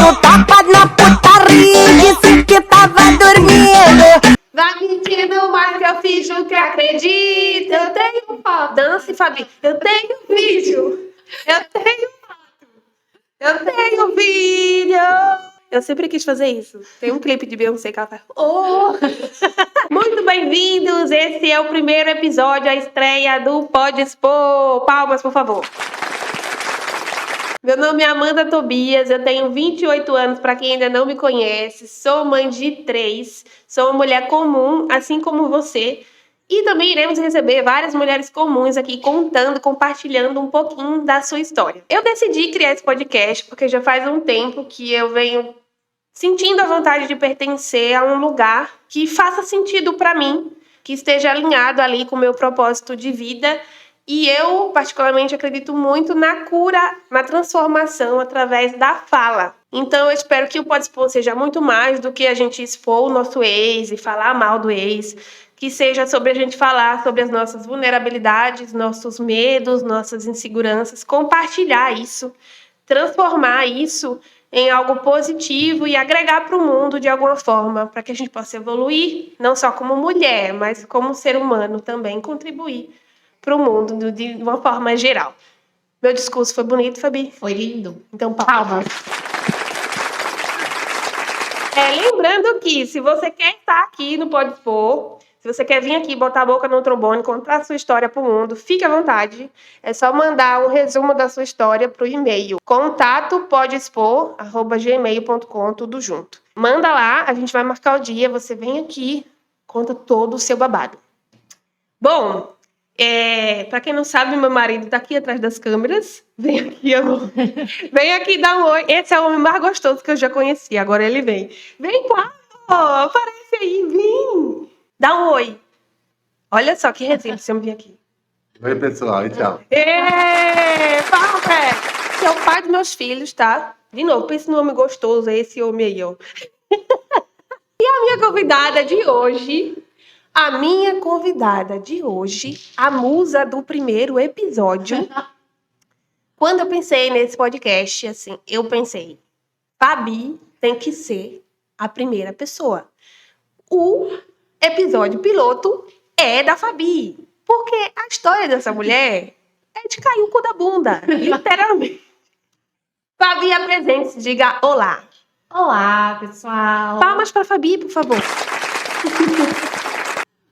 no tapa na putaria. Disse que tava dormindo. Vai mentindo, mas eu finjo que acredito. Eu tenho foto. Dance, Fabi. Eu tenho vídeo. Eu tenho vídeo. Eu sempre quis fazer isso. Tem um clipe de Beyoncé que ela faz. Oh! Muito bem-vindos. Esse é o primeiro episódio, a estreia do Pode Expor. Palmas, por favor. Meu nome é Amanda Tobias, eu tenho 28 anos, para quem ainda não me conhece, sou mãe de 3, sou uma mulher comum, assim como você, e também iremos receber várias mulheres comuns aqui contando, compartilhando um pouquinho da sua história. Eu decidi criar esse podcast porque já faz um tempo que eu venho sentindo a vontade de pertencer a um lugar que faça sentido para mim, que esteja alinhado ali com o meu propósito de vida. E eu, particularmente, acredito muito na cura, na transformação através da fala. Então, eu espero que o Pode Expor seja muito mais do que a gente expor o nosso ex e falar mal do ex, que seja sobre a gente falar sobre as nossas vulnerabilidades, nossos medos, nossas inseguranças, compartilhar isso, transformar isso em algo positivo e agregar para o mundo de alguma forma, para que a gente possa evoluir, não só como mulher, mas como ser humano também, contribuir para o mundo de uma forma geral. Meu discurso foi bonito, Fabi? Foi lindo. Então, palmas. Lembrando que, se você quer estar aqui no Pode Expor, se você quer vir aqui botar a boca no trombone, contar a sua história para o mundo, fique à vontade. É só mandar um resumo da sua história para o e-mail contato-podexpor@gmail.com, tudo junto. Manda lá, a gente vai marcar o dia, você vem aqui, conta todo o seu babado. Bom, para quem não sabe, meu marido tá aqui atrás das câmeras. Vem aqui, amor. Vem aqui dar um oi. Esse é o homem mais gostoso que eu já conheci. Agora ele vem. Vem cá, aparece aí, vem. Dá um oi. Olha só que resenha se eu vir aqui. Oi, pessoal, e tchau. Fala, Esse é o pai dos meus filhos, tá? De novo, pensa no homem gostoso, é esse homem aí, ó. E a minha convidada de hoje... a musa do primeiro episódio, quando eu pensei nesse podcast, assim, eu pensei, Fabi tem que ser a primeira pessoa. O episódio piloto é da Fabi, porque a história dessa mulher é de cair o cu da bunda, literalmente. Fabi, apresente-se, diga olá. Olá, pessoal. Palmas para Fabi, por favor.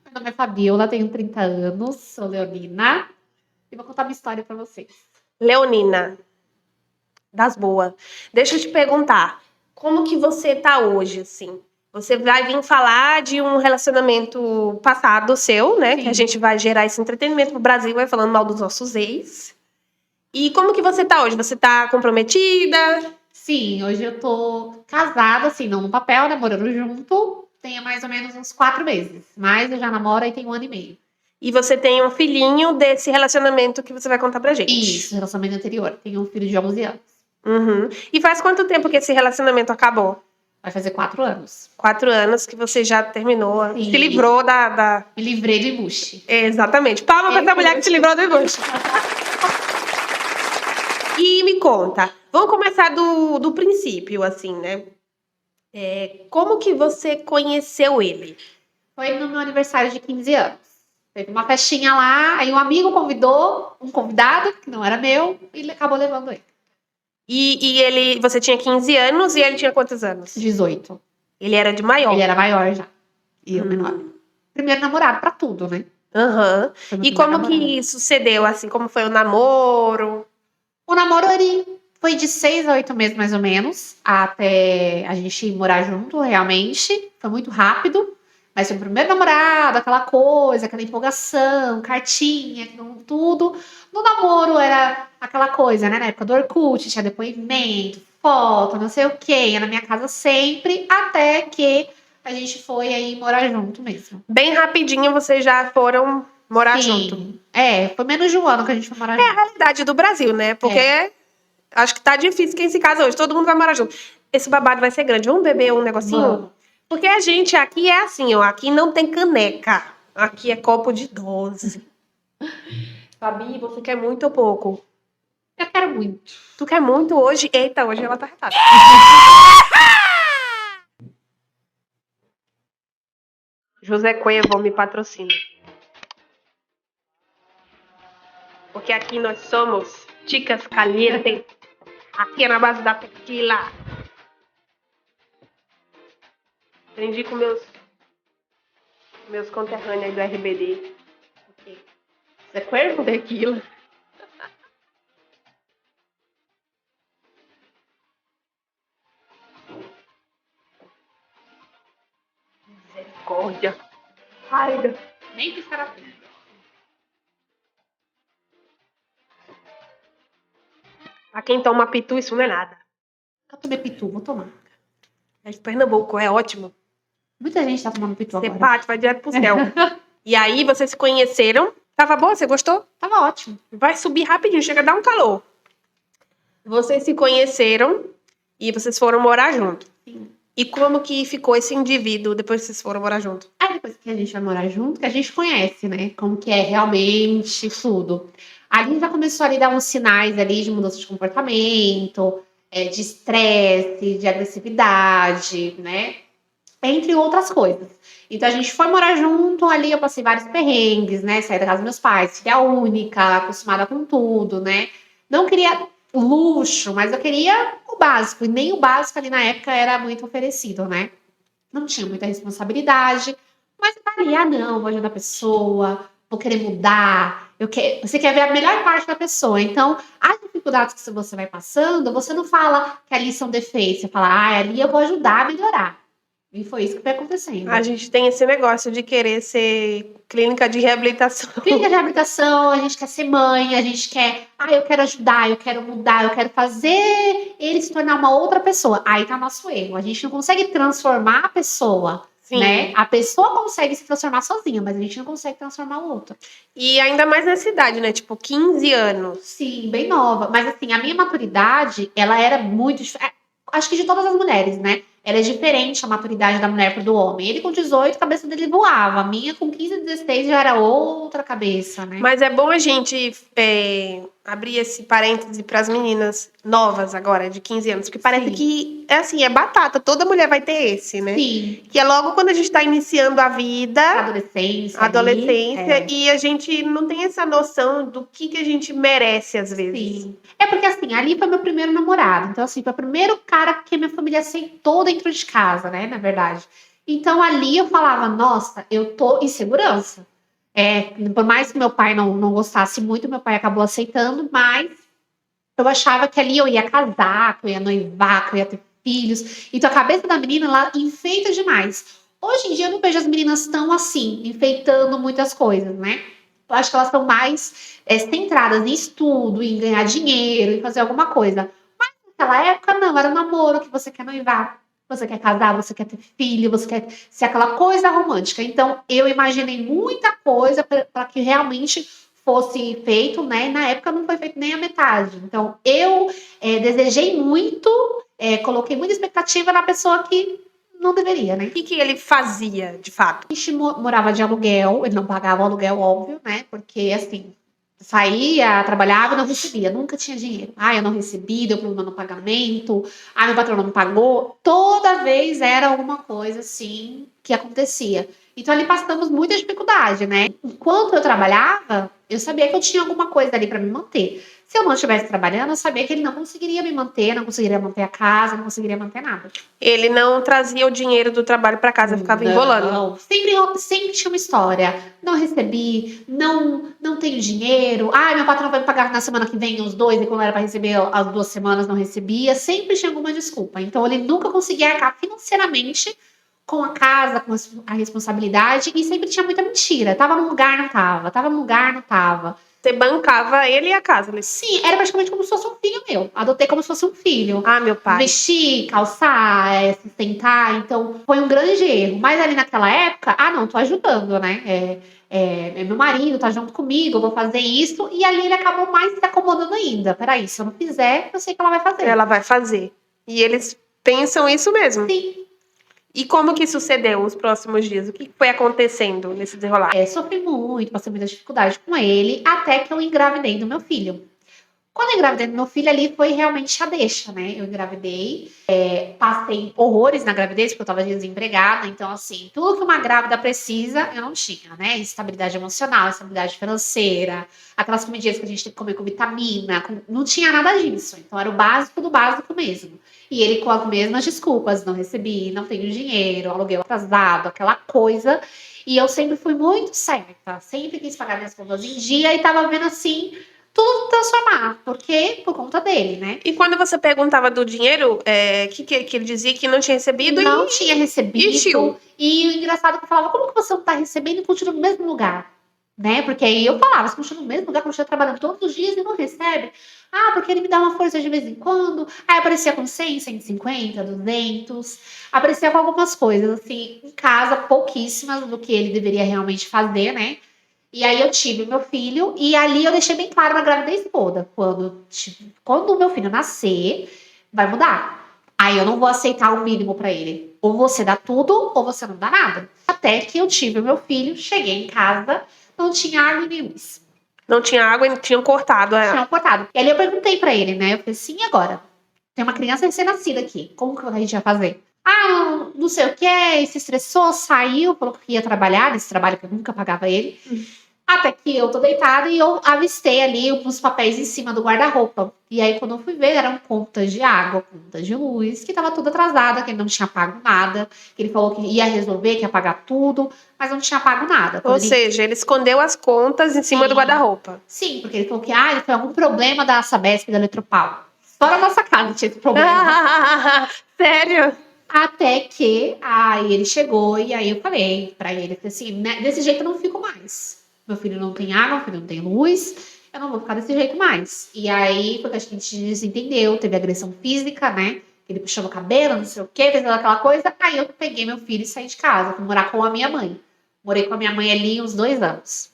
Meu nome é Fabiola, tenho 30 anos, sou leonina e vou contar minha história pra vocês. Leonina, das boas. Deixa eu te perguntar, como que você tá hoje, assim? Você vai vir falar de um relacionamento passado seu, né? Sim. Que a gente vai gerar esse entretenimento pro Brasil, vai falando mal dos nossos ex. E como que você tá hoje? Você tá comprometida? Sim, hoje eu tô casada, assim, não no papel, né, morando junto. Tenho mais ou menos uns 4 meses, mas eu já namoro e tem 1 ano e meio. E você tem um filhinho desse relacionamento que você vai contar pra gente. Isso, relacionamento anterior. Tenho um filho de 11 anos. Uhum. E faz quanto tempo que esse relacionamento acabou? Vai fazer 4 anos. 4 anos que você já terminou, Sim. se livrou da... Me livrei do embuste. Exatamente. Palma pra essa mulher que se livrou do embuste. E me conta, vamos começar do princípio, assim, né? Como que você conheceu ele? Foi no meu aniversário de 15 anos. Teve uma festinha lá, aí um amigo convidou um convidado, que não era meu, e ele acabou levando ele. E você tinha 15 anos e ele tinha quantos anos? 18. Ele era de maior? Ele era maior já. E eu menor. Primeiro namorado pra tudo, né? Aham. Foi meu E primeiro como namorado. que sucedeu, assim? Como foi o namoro? O namoro, ele foi de 6 a 8 meses, mais ou menos, até a gente morar junto, realmente. Foi muito rápido. Mas foi o primeiro namorado, aquela coisa, aquela empolgação, cartinha, tudo. No namoro era aquela coisa, né? Na época do Orkut, tinha depoimento, foto, não sei o quê. Ia na minha casa sempre, até que a gente foi aí morar junto mesmo. Bem rapidinho vocês já foram morar Sim. junto. Foi menos de 1 ano que a gente foi morar É a junto. realidade do Brasil, né? Porque acho que tá difícil quem se casa hoje. Todo mundo vai morar junto. Esse babado vai ser grande. Vamos beber um negocinho? Vamos. Porque a gente aqui é assim, ó. Aqui não tem caneca. Aqui é copo de 12. Fabi, você quer muito ou pouco? Eu quero muito. Tu quer muito hoje? Eita, hoje ela tá retada. José Cuervo me patrocina. Porque aqui nós somos chicas calientes. Aqui é na base da tequila. Aprendi com meus conterrâneos aí do RBD. Você é Cuervo? Tequila. Misericórdia. Ai, Nem que será tudo. pra quem toma pitu, isso não é nada. Eu tomei pitu, vou tomar. É de Pernambuco, é ótimo. Muita gente tá tomando pitu Você agora. bate, vai direto pro céu. E aí, vocês se conheceram. Tava bom? Você gostou? Tava ótimo. Vai subir rapidinho, chega a dar um calor. Vocês se conheceram e vocês foram morar junto. Sim. E como que ficou esse indivíduo depois que vocês foram morar junto? Aí depois que a gente vai morar junto, que a gente conhece, né? Como que é realmente tudo. Ali já começou a dar uns sinais ali de mudança de comportamento, de estresse, de agressividade, né? Entre outras coisas. Então a gente foi morar junto, ali eu passei vários perrengues, né? Saí da casa dos meus pais, filha única, acostumada com tudo, né? Não queria luxo, mas eu queria o básico. E nem o básico ali na época era muito oferecido, né? Não tinha muita responsabilidade, mas tá ali, não, vou ajudar a pessoa, vou querer mudar, você quer ver a melhor parte da pessoa. Então, as dificuldades que você vai passando, você não fala que ali são defeitos, você fala, ali eu vou ajudar a melhorar. E foi isso que foi acontecendo. A gente tem esse negócio de querer ser clínica de reabilitação. Clínica de reabilitação, a gente quer ser mãe, a gente quer, eu quero ajudar, eu quero mudar, eu quero fazer ele se tornar uma outra pessoa. Aí tá nosso erro. A gente não consegue transformar a pessoa, Sim. né? A pessoa consegue se transformar sozinha, mas a gente não consegue transformar o outro. E ainda mais nessa idade, né? Tipo, 15 anos. Sim, bem nova. Mas assim, a minha maturidade, ela era muito diferente. Acho que de todas as mulheres, né? Ela é diferente a maturidade da mulher pro do homem. Ele com 18, a cabeça dele voava. A minha com 15, 16 já era outra cabeça, né? Mas é bom a gente abrir esse parêntese para as meninas novas agora, de 15 anos. Porque parece Sim. que, é batata. Toda mulher vai ter esse, né? Sim. Que é logo quando a gente tá iniciando a vida, Adolescência. adolescência, ali, e a gente não tem essa noção do que a gente merece, às vezes. Sim. É porque assim, ali foi meu primeiro namorado. Então, assim, foi o primeiro cara que minha família aceitou dentro de casa, né? Na verdade. Então, ali eu falava, nossa, eu tô em segurança. Por mais que meu pai não gostasse muito, meu pai acabou aceitando, mas eu achava que ali eu ia casar, que eu ia noivar, que eu ia ter filhos. Então, a cabeça da menina, ela enfeita demais. Hoje em dia, eu não vejo as meninas tão assim, enfeitando muitas coisas, né? Eu acho que elas estão mais centradas em estudo, em ganhar dinheiro, em fazer alguma coisa. Mas naquela época, não, era um namoro que você quer noivar, você quer casar, você quer ter filho, você quer ser aquela coisa romântica. Então, eu imaginei muita coisa para que realmente fosse feito, né? E na época não foi feito nem a metade. Então, eu desejei muito, coloquei muita expectativa na pessoa que não deveria, né? O que ele fazia, de fato? A gente morava de aluguel, ele não pagava o aluguel, óbvio, né? Porque, assim, saía, trabalhava e não recebia, nunca tinha dinheiro. Eu não recebi, deu problema no pagamento, meu patrão não me pagou. Toda vez era alguma coisa, assim, que acontecia. Então, ali passamos muita dificuldade, né? Enquanto eu trabalhava, eu sabia que eu tinha alguma coisa ali para me manter. Se eu não estivesse trabalhando, eu sabia que ele não conseguiria me manter, não conseguiria manter a casa, não conseguiria manter nada. Ele não trazia o dinheiro do trabalho para casa, ficava enrolando. Não, sempre tinha uma história. Não recebi, não tenho dinheiro. Meu patrão vai me pagar na semana que vem os 2, e quando era para receber as 2 semanas não recebia. Sempre tinha alguma desculpa. Então ele nunca conseguia arcar financeiramente com a casa, com a responsabilidade, e sempre tinha muita mentira. Tava num lugar, não tava. Tava num lugar, não tava. Você bancava ele e a casa, né? Sim, era praticamente como se fosse um filho meu. Adotei como se fosse um filho. Meu pai. Vestir, calçar, sustentar. Então, foi um grande erro. Mas ali naquela época, não, tô ajudando, né? Meu marido tá junto comigo, eu vou fazer isso. E ali ele acabou mais se acomodando ainda. Peraí, se eu não fizer, eu sei que ela vai fazer. Ela vai fazer. E eles pensam isso mesmo. Sim. E como que sucedeu os próximos dias? O que foi acontecendo nesse desenrolar? Sofri muito, passei muita dificuldade com ele, até que eu engravidei do meu filho. Quando eu engravidei do meu filho ali, foi realmente a deixa, né? Eu engravidei, passei horrores na gravidez, porque eu tava desempregada. Então, assim, tudo que uma grávida precisa, eu não tinha, né? Estabilidade emocional, estabilidade financeira, aquelas comidinhas que a gente tem que comer com vitamina, não tinha nada disso. Então, era o básico do básico mesmo. E ele com as mesmas desculpas, não recebi, não tenho dinheiro, aluguel atrasado, aquela coisa. E eu sempre fui muito certa, sempre quis pagar minhas contas em dia e tava vendo assim tudo transformar, porque por conta dele, né? E quando você perguntava do dinheiro, que ele dizia que não tinha recebido Não tinha recebido. tio? E o engraçado é que eu falava, como que você não tá recebendo e continua no mesmo lugar? Né? Porque aí eu falava, você continua no mesmo lugar, continua trabalhando todos os dias e não recebe. Ah, porque ele me dá uma força de vez em quando. Aí aparecia com 100, 150, 200. Aparecia com algumas coisas, assim, em casa, pouquíssimas do que ele deveria realmente fazer, né? E aí eu tive meu filho, e ali eu deixei bem claro na gravidez toda. Quando o meu filho nascer, vai mudar. Aí eu não vou aceitar o mínimo pra ele. Ou você dá tudo, ou você não dá nada. Até que eu tive meu filho, cheguei em casa, não tinha água nem luz. Não tinha água e tinham cortado. Tinham cortado. E ali eu perguntei pra ele, né? Eu falei assim, e agora? Tem uma criança recém-nascida aqui. Como que a gente vai fazer? Ah, não sei o que, se estressou, saiu, falou que ia trabalhar, nesse trabalho que eu nunca pagava ele. Até que eu tô deitada e eu avistei ali uns papéis em cima do guarda-roupa. E aí, quando eu fui ver, eram contas de água, contas de luz, que tava tudo atrasada, que ele não tinha pago nada. Que ele falou que ia resolver, que ia pagar tudo, mas não tinha pago nada. Ou seja, ele escondeu as contas em cima do guarda-roupa. Sim, porque ele falou que foi algum problema da Sabesp e da Eletropaulo. Só na nossa casa tinha esse problema. Sério? Até que aí ele chegou e aí eu falei pra ele, falei assim, né, desse jeito eu não fico mais. Meu filho não tem água, meu filho não tem luz, eu não vou ficar desse jeito mais. E aí, porque a gente desentendeu, teve agressão física, né? Ele puxou meu cabelo, não sei o quê, fez aquela coisa. Aí eu peguei meu filho e saí de casa, fui morar com a minha mãe. Morei com a minha mãe ali uns 2 anos.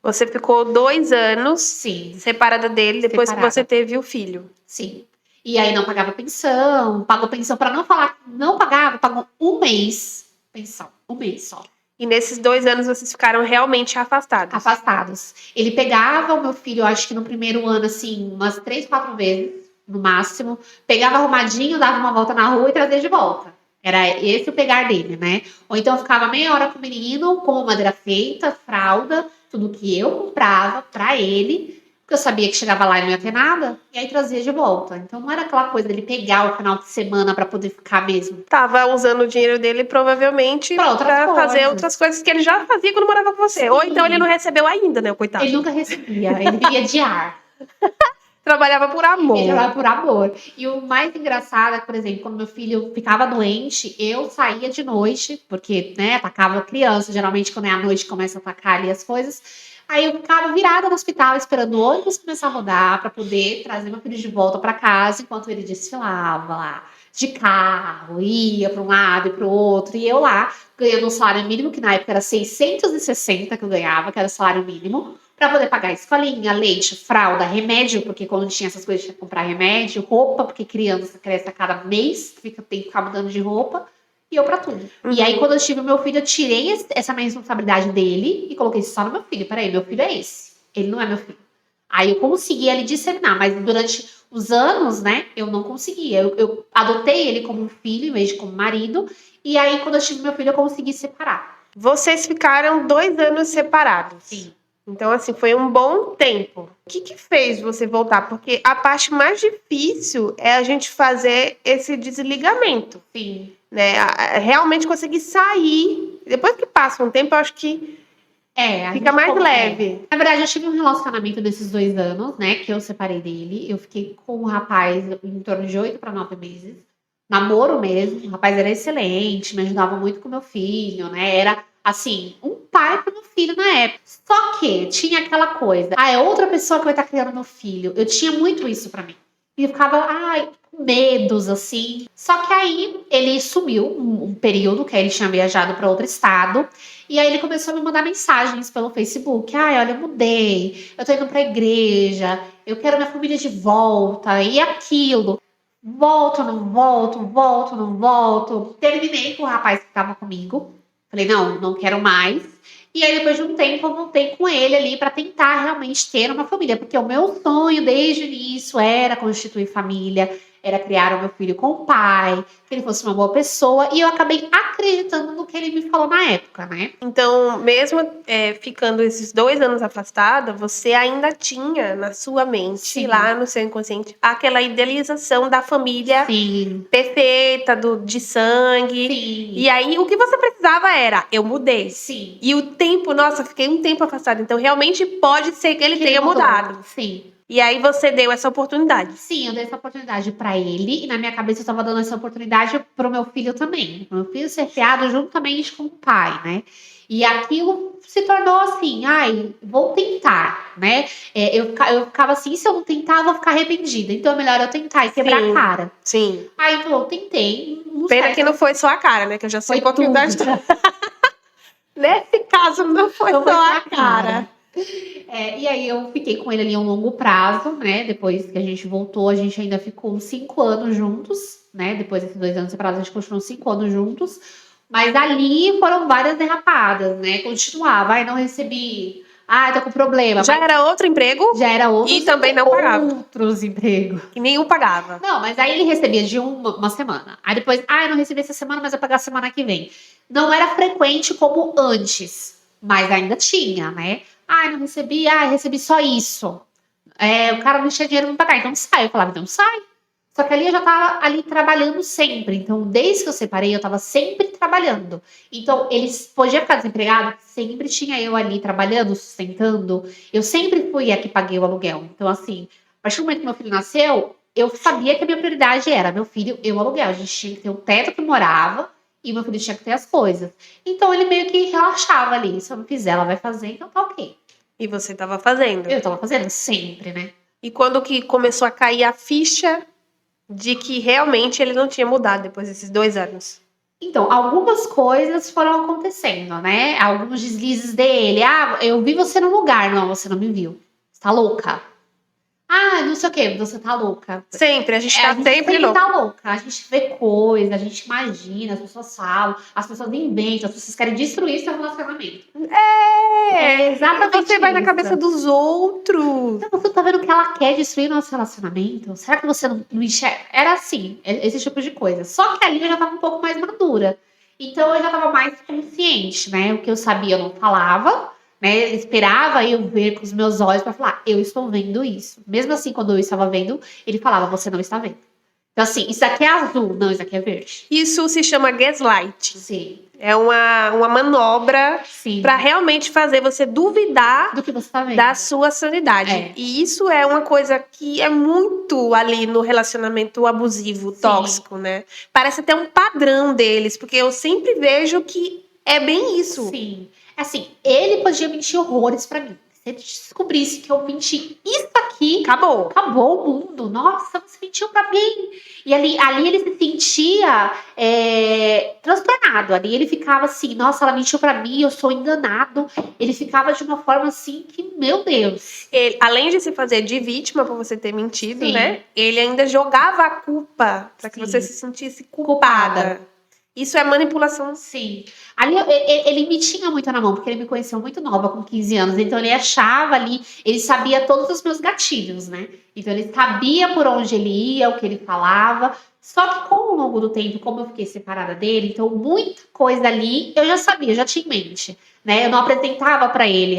Você ficou 2 anos Sim, separada dele depois Separada. que você teve o filho. sim. E aí não pagava pensão, pagou pensão pra não falar que não pagava, pagou 1 mês pensão, 1 mês só. E nesses 2 anos vocês ficaram realmente afastados. Afastados. Ele pegava o meu filho, eu acho que no primeiro ano, assim, umas 3, 4 vezes, no máximo. Pegava arrumadinho, dava uma volta na rua e trazia de volta. Era esse o pegar dele, né? Ou então eu ficava meia hora com o menino, com madeira feita, fralda, tudo que eu comprava pra ele, porque eu sabia que chegava lá e não ia ter nada, e aí trazia de volta. Então não era aquela coisa dele pegar o final de semana pra poder ficar mesmo. Tava usando o dinheiro dele provavelmente Pra outras pra fazer coisas. outras coisas que ele já fazia quando morava com você. Sim. Ou então ele não recebeu ainda, né, o coitado. Ele nunca recebia, ele vivia de ar. Trabalhava por amor. Ele vai por amor. E o mais engraçado é que, por exemplo, quando meu filho ficava doente, eu saía de noite, porque, né, atacava criança. Geralmente, quando é à noite, começa a atacar ali as coisas. Aí eu ficava virada no hospital, esperando o ônibus começar a rodar, para poder trazer meu filho de volta para casa, enquanto ele desfilava lá, de carro, ia para um lado e para o outro. E eu lá, ganhando um salário mínimo, que na época era 660 que eu ganhava, que era o salário mínimo, para poder pagar escolinha, leite, fralda, remédio, porque quando tinha essas coisas tinha que comprar remédio, roupa, porque criança cresce a cada mês, tem que ficar mudando de roupa, e eu pra tudo. E aí, quando eu tive meu filho, eu tirei essa minha responsabilidade dele e coloquei só no meu filho. Peraí, meu filho é esse, ele não é meu filho. Aí eu consegui ali disseminar, mas durante os anos, né, eu não conseguia. Eu adotei ele como um filho em vez de como marido, e aí, quando eu tive meu filho, eu consegui separar. Vocês ficaram 2 anos separados. Sim. Então, assim, foi um bom tempo. O que fez você voltar? Porque a parte mais difícil é a gente fazer esse desligamento, Sim. né? Realmente conseguir sair. Depois que passa um tempo, eu acho que A fica gente mais como- leve. Na verdade, eu tive um relacionamento nesses 2 anos, né? Que eu separei dele. Eu fiquei com um rapaz em torno de 8 para 9 meses. Namoro mesmo. O rapaz era excelente, me ajudava muito com meu filho, né? Era, assim, um pai pro meu filho na época. Só que tinha aquela coisa. É outra pessoa que vai estar criando meu filho. Eu tinha muito isso pra mim. E eu ficava, com medos, assim. Só que aí ele sumiu um período, que aí ele tinha viajado para outro estado. E aí ele começou a me mandar mensagens pelo Facebook. Olha, eu mudei, eu tô indo pra igreja, eu quero minha família de volta, e aquilo. Volto, não volto, volto, não volto. Terminei com o rapaz que tava comigo. Falei, não quero mais. E aí, depois de um tempo, eu voltei com ele ali pra tentar realmente ter uma família. Porque o meu sonho, desde o início, era constituir família, era criar o meu filho com o pai, que ele fosse uma boa pessoa. E eu acabei acreditando no que ele me falou na época, né? Então, mesmo ficando esses 2 anos afastada, você ainda tinha na sua mente, Sim. lá no seu inconsciente, aquela idealização da família Sim, perfeita, de sangue. sim, E aí, o que você precisava era, eu mudei. sim. E o tempo, nossa, fiquei um tempo afastada. Então, realmente pode ser que ele Que tenha ele mudou. mudado. Sim. E aí, você deu essa oportunidade. Sim, eu dei essa oportunidade pra ele e na minha cabeça eu tava dando essa oportunidade pro meu filho também. Pro meu filho ser criado juntamente com o pai, né? E aquilo se tornou assim, ai, vou tentar, né? Eu ficava assim, se eu não tentar, eu vou ficar arrependida. Então é melhor eu tentar e quebrar Sim. a cara. Sim. Aí então, eu tentei. Não Pena certo. que não foi só a cara, né? Que eu já sei Foi a oportunidade. tudo. Nesse caso, não foi Não foi só só a a cara. E aí eu fiquei com ele ali a um longo prazo, né? Depois que a gente voltou, a gente ainda ficou uns 5 anos juntos, né? Depois desses 2 anos separados, a gente continuou 5 anos juntos. Mas ali foram várias derrapadas, né? Continuava, ai, não recebi. Ai, tô com problema. Já era outro emprego Já era outros, e também não pagava. outros empregos. Que nenhum pagava. Não, mas aí ele recebia de uma semana. Aí depois, eu não recebi essa semana, mas eu vou pagar semana que vem. Não era frequente como antes, mas ainda tinha, né? Não recebi, recebi só isso. O cara não tinha dinheiro pra me pagar, então sai. Eu falava, então sai. Só que ali eu já tava ali trabalhando sempre. Então, desde que eu separei, eu tava sempre trabalhando. Então, eles podiam ficar desempregados, sempre tinha eu ali trabalhando, sustentando. Eu sempre fui a que paguei o aluguel. Então, assim, a partir do momento que meu filho nasceu, eu sabia que a minha prioridade era meu filho e o aluguel. A gente tinha que ter o teto que morava e meu filho tinha que ter as coisas. Então, ele meio que relaxava ali. Se eu não fizer, ela vai fazer, então tá ok. E você tava fazendo. Eu tava fazendo sempre, né? E quando que começou a cair a ficha de que realmente ele não tinha mudado depois desses 2 anos? Então, algumas coisas foram acontecendo, né? Alguns deslizes dele. Eu vi você num lugar. Não, você não me viu. Você tá louca. Não sei o que, você tá louca. Sempre, a gente tá A gente sempre louco. tá louca. A gente vê coisa, a gente imagina, as pessoas falam, as pessoas inventam, as pessoas querem destruir seu relacionamento. Exatamente Você vai na isso. cabeça dos outros. Então, você tá vendo que ela quer destruir nosso relacionamento? Será que você não enxerga? Era assim, esse tipo de coisa. Só que ali eu já tava um pouco mais madura. Então eu já tava mais consciente, né? O que eu sabia eu não falava, né? Esperava eu ver com os meus olhos pra falar, eu estou vendo isso. Mesmo assim, quando eu estava vendo, ele falava, você não está vendo. Então assim, isso aqui é azul, não, isso aqui é verde. Isso se chama gaslighting. Sim, É uma manobra sim. pra realmente fazer você duvidar Do que você tá vendo. da sua sanidade. É. E isso é uma coisa que é muito ali no relacionamento abusivo, Sim. tóxico, né? Parece até um padrão deles, porque eu sempre vejo que é bem isso. Sim. Assim, ele podia mentir horrores pra mim. Se ele descobrisse que eu menti isso aqui, Acabou. acabou o mundo. Nossa, você mentiu pra mim. E ali ele se sentia transtornado. Ali ele ficava assim, nossa, ela mentiu pra mim, eu sou enganado. Ele ficava de uma forma assim que, meu Deus. Ele, além de se fazer de vítima por você ter mentido, Sim. né? Ele ainda jogava a culpa pra que Sim. você se sentisse culpada. Isso é manipulação. Sim. Ali ele me tinha muito na mão, porque ele me conheceu muito nova, com 15 anos. Então ele achava ali, ele sabia todos os meus gatilhos, né? Então ele sabia por onde ele ia, o que ele falava. Só que com o longo do tempo, como eu fiquei separada dele, então muita coisa ali eu já sabia, já tinha em mente, né? Eu não apresentava pra ele,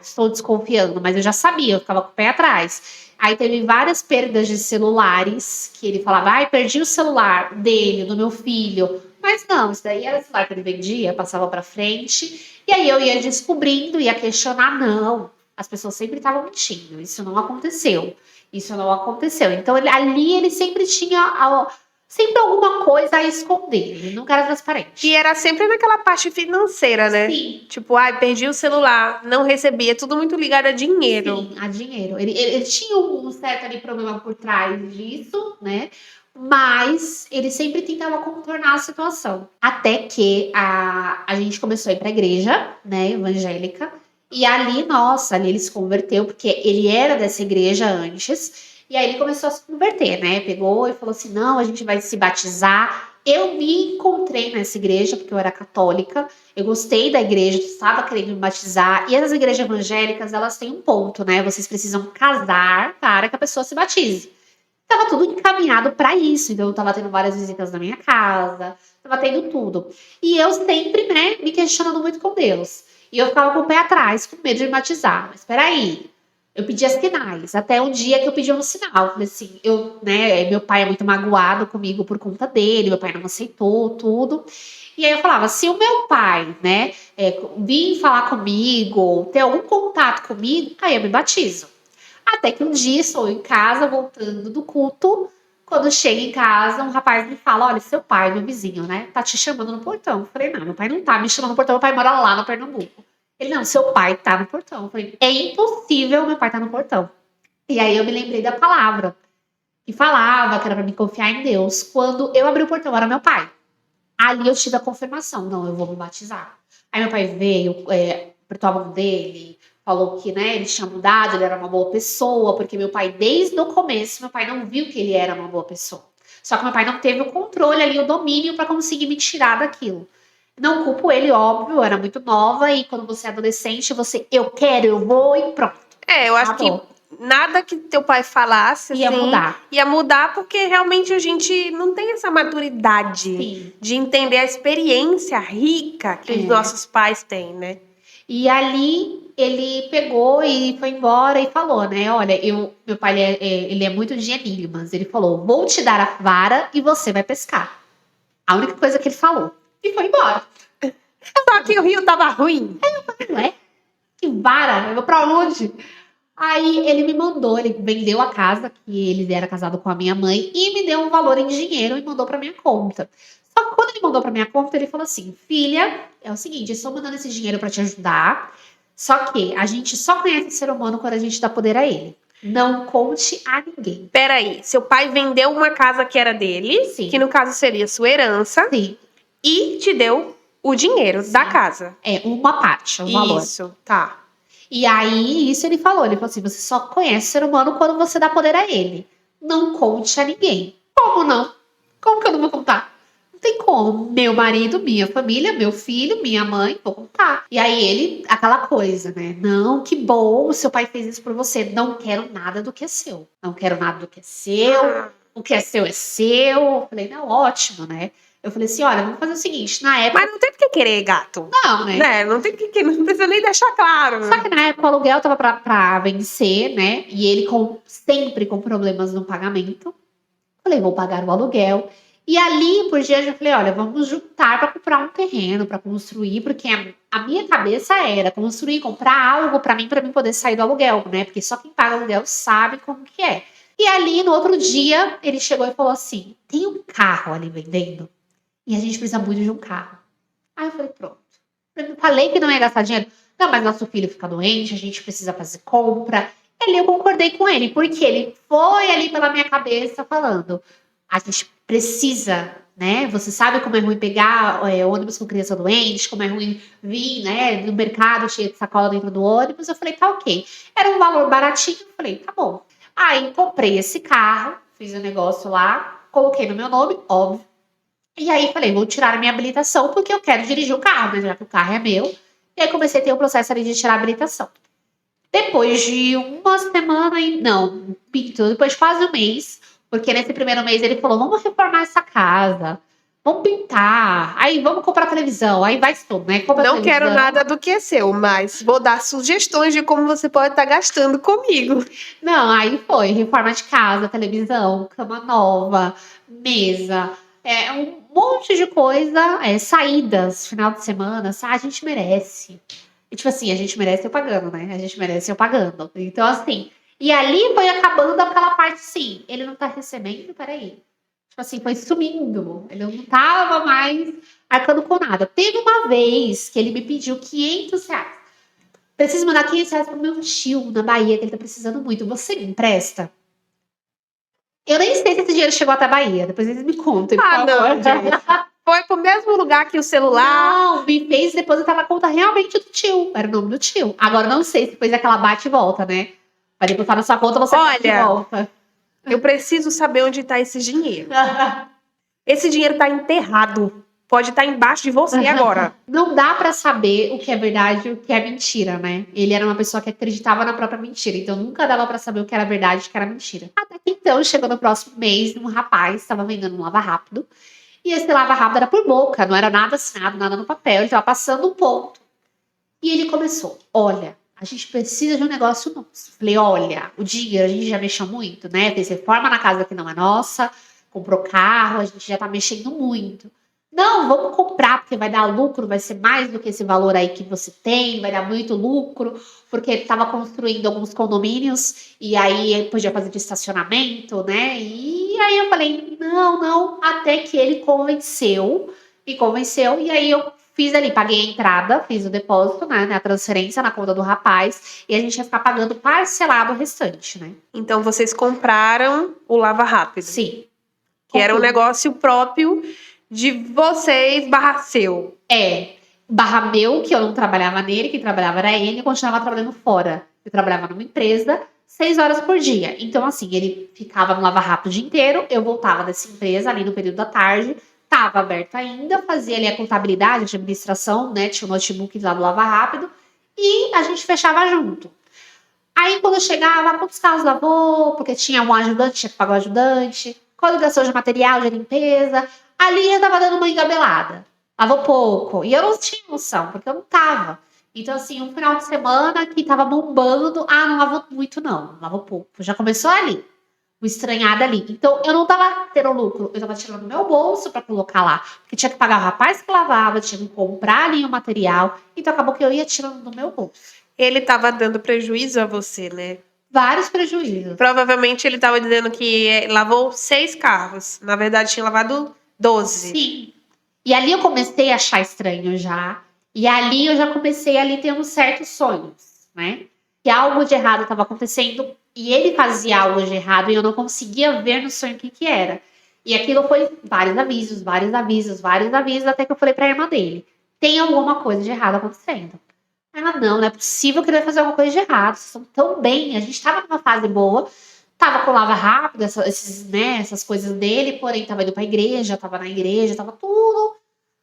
estou desconfiando, mas eu já sabia, eu ficava com o pé atrás. Aí teve várias perdas de celulares, que ele falava, perdi o celular dele, do meu filho. Mas não, isso daí era celular que ele vendia, passava pra frente. E aí eu ia descobrindo, ia questionar, não. As pessoas sempre estavam mentindo, isso não aconteceu. Isso não aconteceu. Então ali ele sempre tinha sempre alguma coisa a esconder, ele nunca era transparente. E era sempre naquela parte financeira, né? Sim. Tipo, perdi o celular, não recebi. É tudo muito ligado a dinheiro. Sim, a dinheiro. Ele tinha um certo ali problema por trás disso, né? Mas ele sempre tentava contornar a situação. Até que a gente começou a ir pra igreja, né, evangélica. E ali, nossa, ali ele se converteu, porque ele era dessa igreja antes. E aí ele começou a se converter, né? Pegou e falou assim, não, a gente vai se batizar. Eu me encontrei nessa igreja, porque eu era católica, eu gostei da igreja, estava querendo me batizar, e as igrejas evangélicas, elas têm um ponto, né? Vocês precisam casar para que a pessoa se batize. Tava tudo encaminhado para isso, então eu tava tendo várias visitas na minha casa, tava tendo tudo. E eu sempre, né, me questionando muito com Deus. E eu ficava com o pé atrás, com medo de me batizar. Mas peraí, eu pedia sinais, até um dia que eu pedi um sinal. Eu falei assim, meu pai é muito magoado comigo por conta dele, meu pai não aceitou tudo. E aí eu falava, se o meu pai, né, vir falar comigo, ter algum contato comigo, aí eu me batizo. Até que um dia estou em casa, voltando do culto. Quando chego em casa, um rapaz me fala: olha, seu pai, meu vizinho, né, tá te chamando no portão. Eu falei: não, meu pai não tá me chamando no portão, meu pai mora lá no Pernambuco. Ele: não, seu pai tá no portão. Eu falei: é impossível meu pai tá no portão. E aí eu me lembrei da palavra que falava que era pra me confiar em Deus. Quando eu abri o portão, era meu pai. Ali eu tive a confirmação: não, eu vou me batizar. Aí meu pai veio, apertou a mão dele, falou que, né, ele tinha mudado, ele era uma boa pessoa, porque meu pai, desde o começo, meu pai não viu que ele era uma boa pessoa. Só que meu pai não teve o controle ali, o domínio para conseguir me tirar daquilo. Não culpo ele, óbvio, eu era muito nova e quando você é adolescente, eu quero, eu vou e pronto. Eu acho que nada que teu pai falasse Ia assim, mudar. ia mudar, porque realmente a gente não tem essa maturidade Sim. de entender a experiência rica que os nossos pais têm, né? E ali ele pegou e foi embora e falou, né? Olha, meu pai ele é muito de enigmas. Ele falou: vou te dar a vara e você vai pescar. A única coisa que ele falou. E foi embora. Só que o rio tava ruim. Ué? Que vara? Eu vou pra onde? Aí ele me mandou, ele vendeu a casa, que ele era casado com a minha mãe, e me deu um valor em dinheiro e mandou pra minha conta. Só que quando ele mandou pra minha conta, ele falou assim: filha, é o seguinte, eu estou mandando esse dinheiro pra te ajudar, só que a gente só conhece o ser humano quando a gente dá poder a ele. Não conte a ninguém. Peraí, seu pai vendeu uma casa que era dele, Sim. que no caso seria sua herança, Sim, e te deu o dinheiro da casa. uma parte, um valor. Isso, tá. E aí, isso ele falou assim: você só conhece o ser humano quando você dá poder a ele. Não conte a ninguém. Como não? Como que eu não vou contar? Não tem como. Meu marido, minha família, meu filho, minha mãe, vou contar. E aí ele, aquela coisa, né? Não, que bom, o seu pai fez isso por você. Não quero nada do que é seu. Não quero nada do que é seu. O que é seu é seu. Eu falei: não, ótimo, né? Eu falei assim: olha, vamos fazer o seguinte, na época... Mas não tem porque querer, gato. Não, né? Né? Não tem porque não precisa nem deixar claro. Só que na época o aluguel tava pra vencer, né? E ele sempre com problemas no pagamento. Falei: vou pagar o aluguel. E ali, por diante, eu falei: olha, vamos juntar pra comprar um terreno, pra construir, porque a minha cabeça era construir, comprar algo pra mim poder sair do aluguel, né? Porque só quem paga aluguel sabe como que é. E ali, no outro dia, ele chegou e falou assim: tem um carro ali vendendo e a gente precisa muito de um carro. Aí eu falei: pronto. Eu falei que não ia gastar dinheiro. Não, mas nosso filho fica doente, a gente precisa fazer compra. E ali eu concordei com ele, porque ele foi ali pela minha cabeça falando: a gente precisa, né? Você sabe como é ruim pegar ônibus com criança doente, como é ruim vir, né, no mercado cheio de sacola dentro do ônibus. Eu falei: tá ok. Era um valor baratinho, eu falei: tá bom. Aí comprei esse carro, fiz o negócio lá, coloquei no meu nome, óbvio. E aí falei: vou tirar a minha habilitação, porque eu quero dirigir o carro, né? Já que o carro é meu. E aí comecei a ter o processo ali de tirar a habilitação. Depois de uma semana, depois de quase um mês, porque nesse primeiro mês ele falou: vamos reformar essa casa, vamos pintar, aí vamos comprar televisão, aí vai tudo, né? Compra Não televisão. quero nada do que é seu, mas vou dar sugestões de como você pode estar gastando comigo. Não, aí foi reforma de casa, televisão, cama nova, mesa, um monte de coisa, saídas, final de semana, a gente merece. E tipo assim, a gente merece eu pagando, né? A gente merece eu pagando. Então assim, e ali foi acabando aquela parte assim, ele não tá recebendo, peraí. Tipo assim, foi sumindo. Ele não tava mais arcando com nada. Teve uma vez que ele me pediu R$500. Preciso mandar R$500 pro meu tio na Bahia, que ele tá precisando muito. Você me empresta? Eu nem sei se esse dinheiro chegou até a Bahia. Depois eles me contam. Não, gente. Foi pro mesmo lugar que o celular. Não, me fez depositar na conta realmente do tio. Era o nome do tio. Agora não sei se depois aquela bate e volta, né? Vai depositar na sua conta, você bate e volta. Eu preciso saber onde tá esse dinheiro. Esse dinheiro tá enterrado. Pode estar embaixo de você agora. Não dá pra saber o que é verdade e o que é mentira, né? Ele era uma pessoa que acreditava na própria mentira, então nunca dava pra saber o que era verdade e o que era mentira. Até que então, chegou no próximo mês, um rapaz estava vendendo um lava rápido, e esse lava rápido era por boca, não era nada assinado, nada no papel, ele tava passando um ponto. E ele começou, olha, a gente precisa de um negócio nosso. Falei, olha, o dinheiro a gente já mexeu muito, né? Fez reforma na casa que não é nossa, comprou carro, a gente já tá mexendo muito. Não, vamos comprar, porque vai dar lucro, vai ser mais do que esse valor aí que você tem, vai dar muito lucro, porque ele estava construindo alguns condomínios e aí ele podia fazer de estacionamento, né? E aí eu falei, não, até que ele me convenceu, e aí eu fiz ali, paguei a entrada, fiz o depósito, né, a transferência na conta do rapaz, e a gente ia ficar pagando parcelado o restante, né? Então vocês compraram o Lava Rápido. Sim. Que era um negócio próprio de vocês barra seu. Barra meu, que eu não trabalhava nele, quem trabalhava era ele, eu continuava trabalhando fora. Eu trabalhava numa empresa 6 horas por dia. Então, assim, ele ficava no Lava Rápido o dia inteiro, eu voltava dessa empresa ali no período da tarde, estava aberto ainda, fazia ali a contabilidade, a administração, né? Tinha o notebook lá do Lava Rápido, e a gente fechava junto. Aí, quando eu chegava, quantos carros lavou? Porque tinha um ajudante, tinha que pagar o ajudante, coligação de material, de limpeza. Ali já tava dando uma engabelada. Lavou pouco. E eu não tinha noção, porque eu não tava. Então, assim, um final de semana que tava bombando. Ah, não lavou muito, não. Lavou pouco. Já começou ali. O estranhado ali. Então, eu não tava tendo lucro. Eu tava tirando do meu bolso pra colocar lá. Porque tinha que pagar o rapaz que lavava, tinha que comprar ali o material. Então, acabou que eu ia tirando do meu bolso. Ele tava dando prejuízo a você, né? Vários prejuízos. Provavelmente ele tava dizendo que lavou 6 carros. Na verdade, tinha lavado 12. Sim. E ali eu comecei a achar estranho já. E ali eu já comecei ali tendo certos sonhos, né? Que algo de errado estava acontecendo e ele fazia algo de errado e eu não conseguia ver no sonho o que era. E aquilo foi vários avisos, até que eu falei pra irmã dele: tem alguma coisa de errado acontecendo. Ela, não é possível que ele vai fazer alguma coisa de errado. Vocês estão tão bem, a gente tava numa fase boa. Tava com lava rápido, essas coisas dele, porém tava indo pra igreja, tava na igreja, tava tudo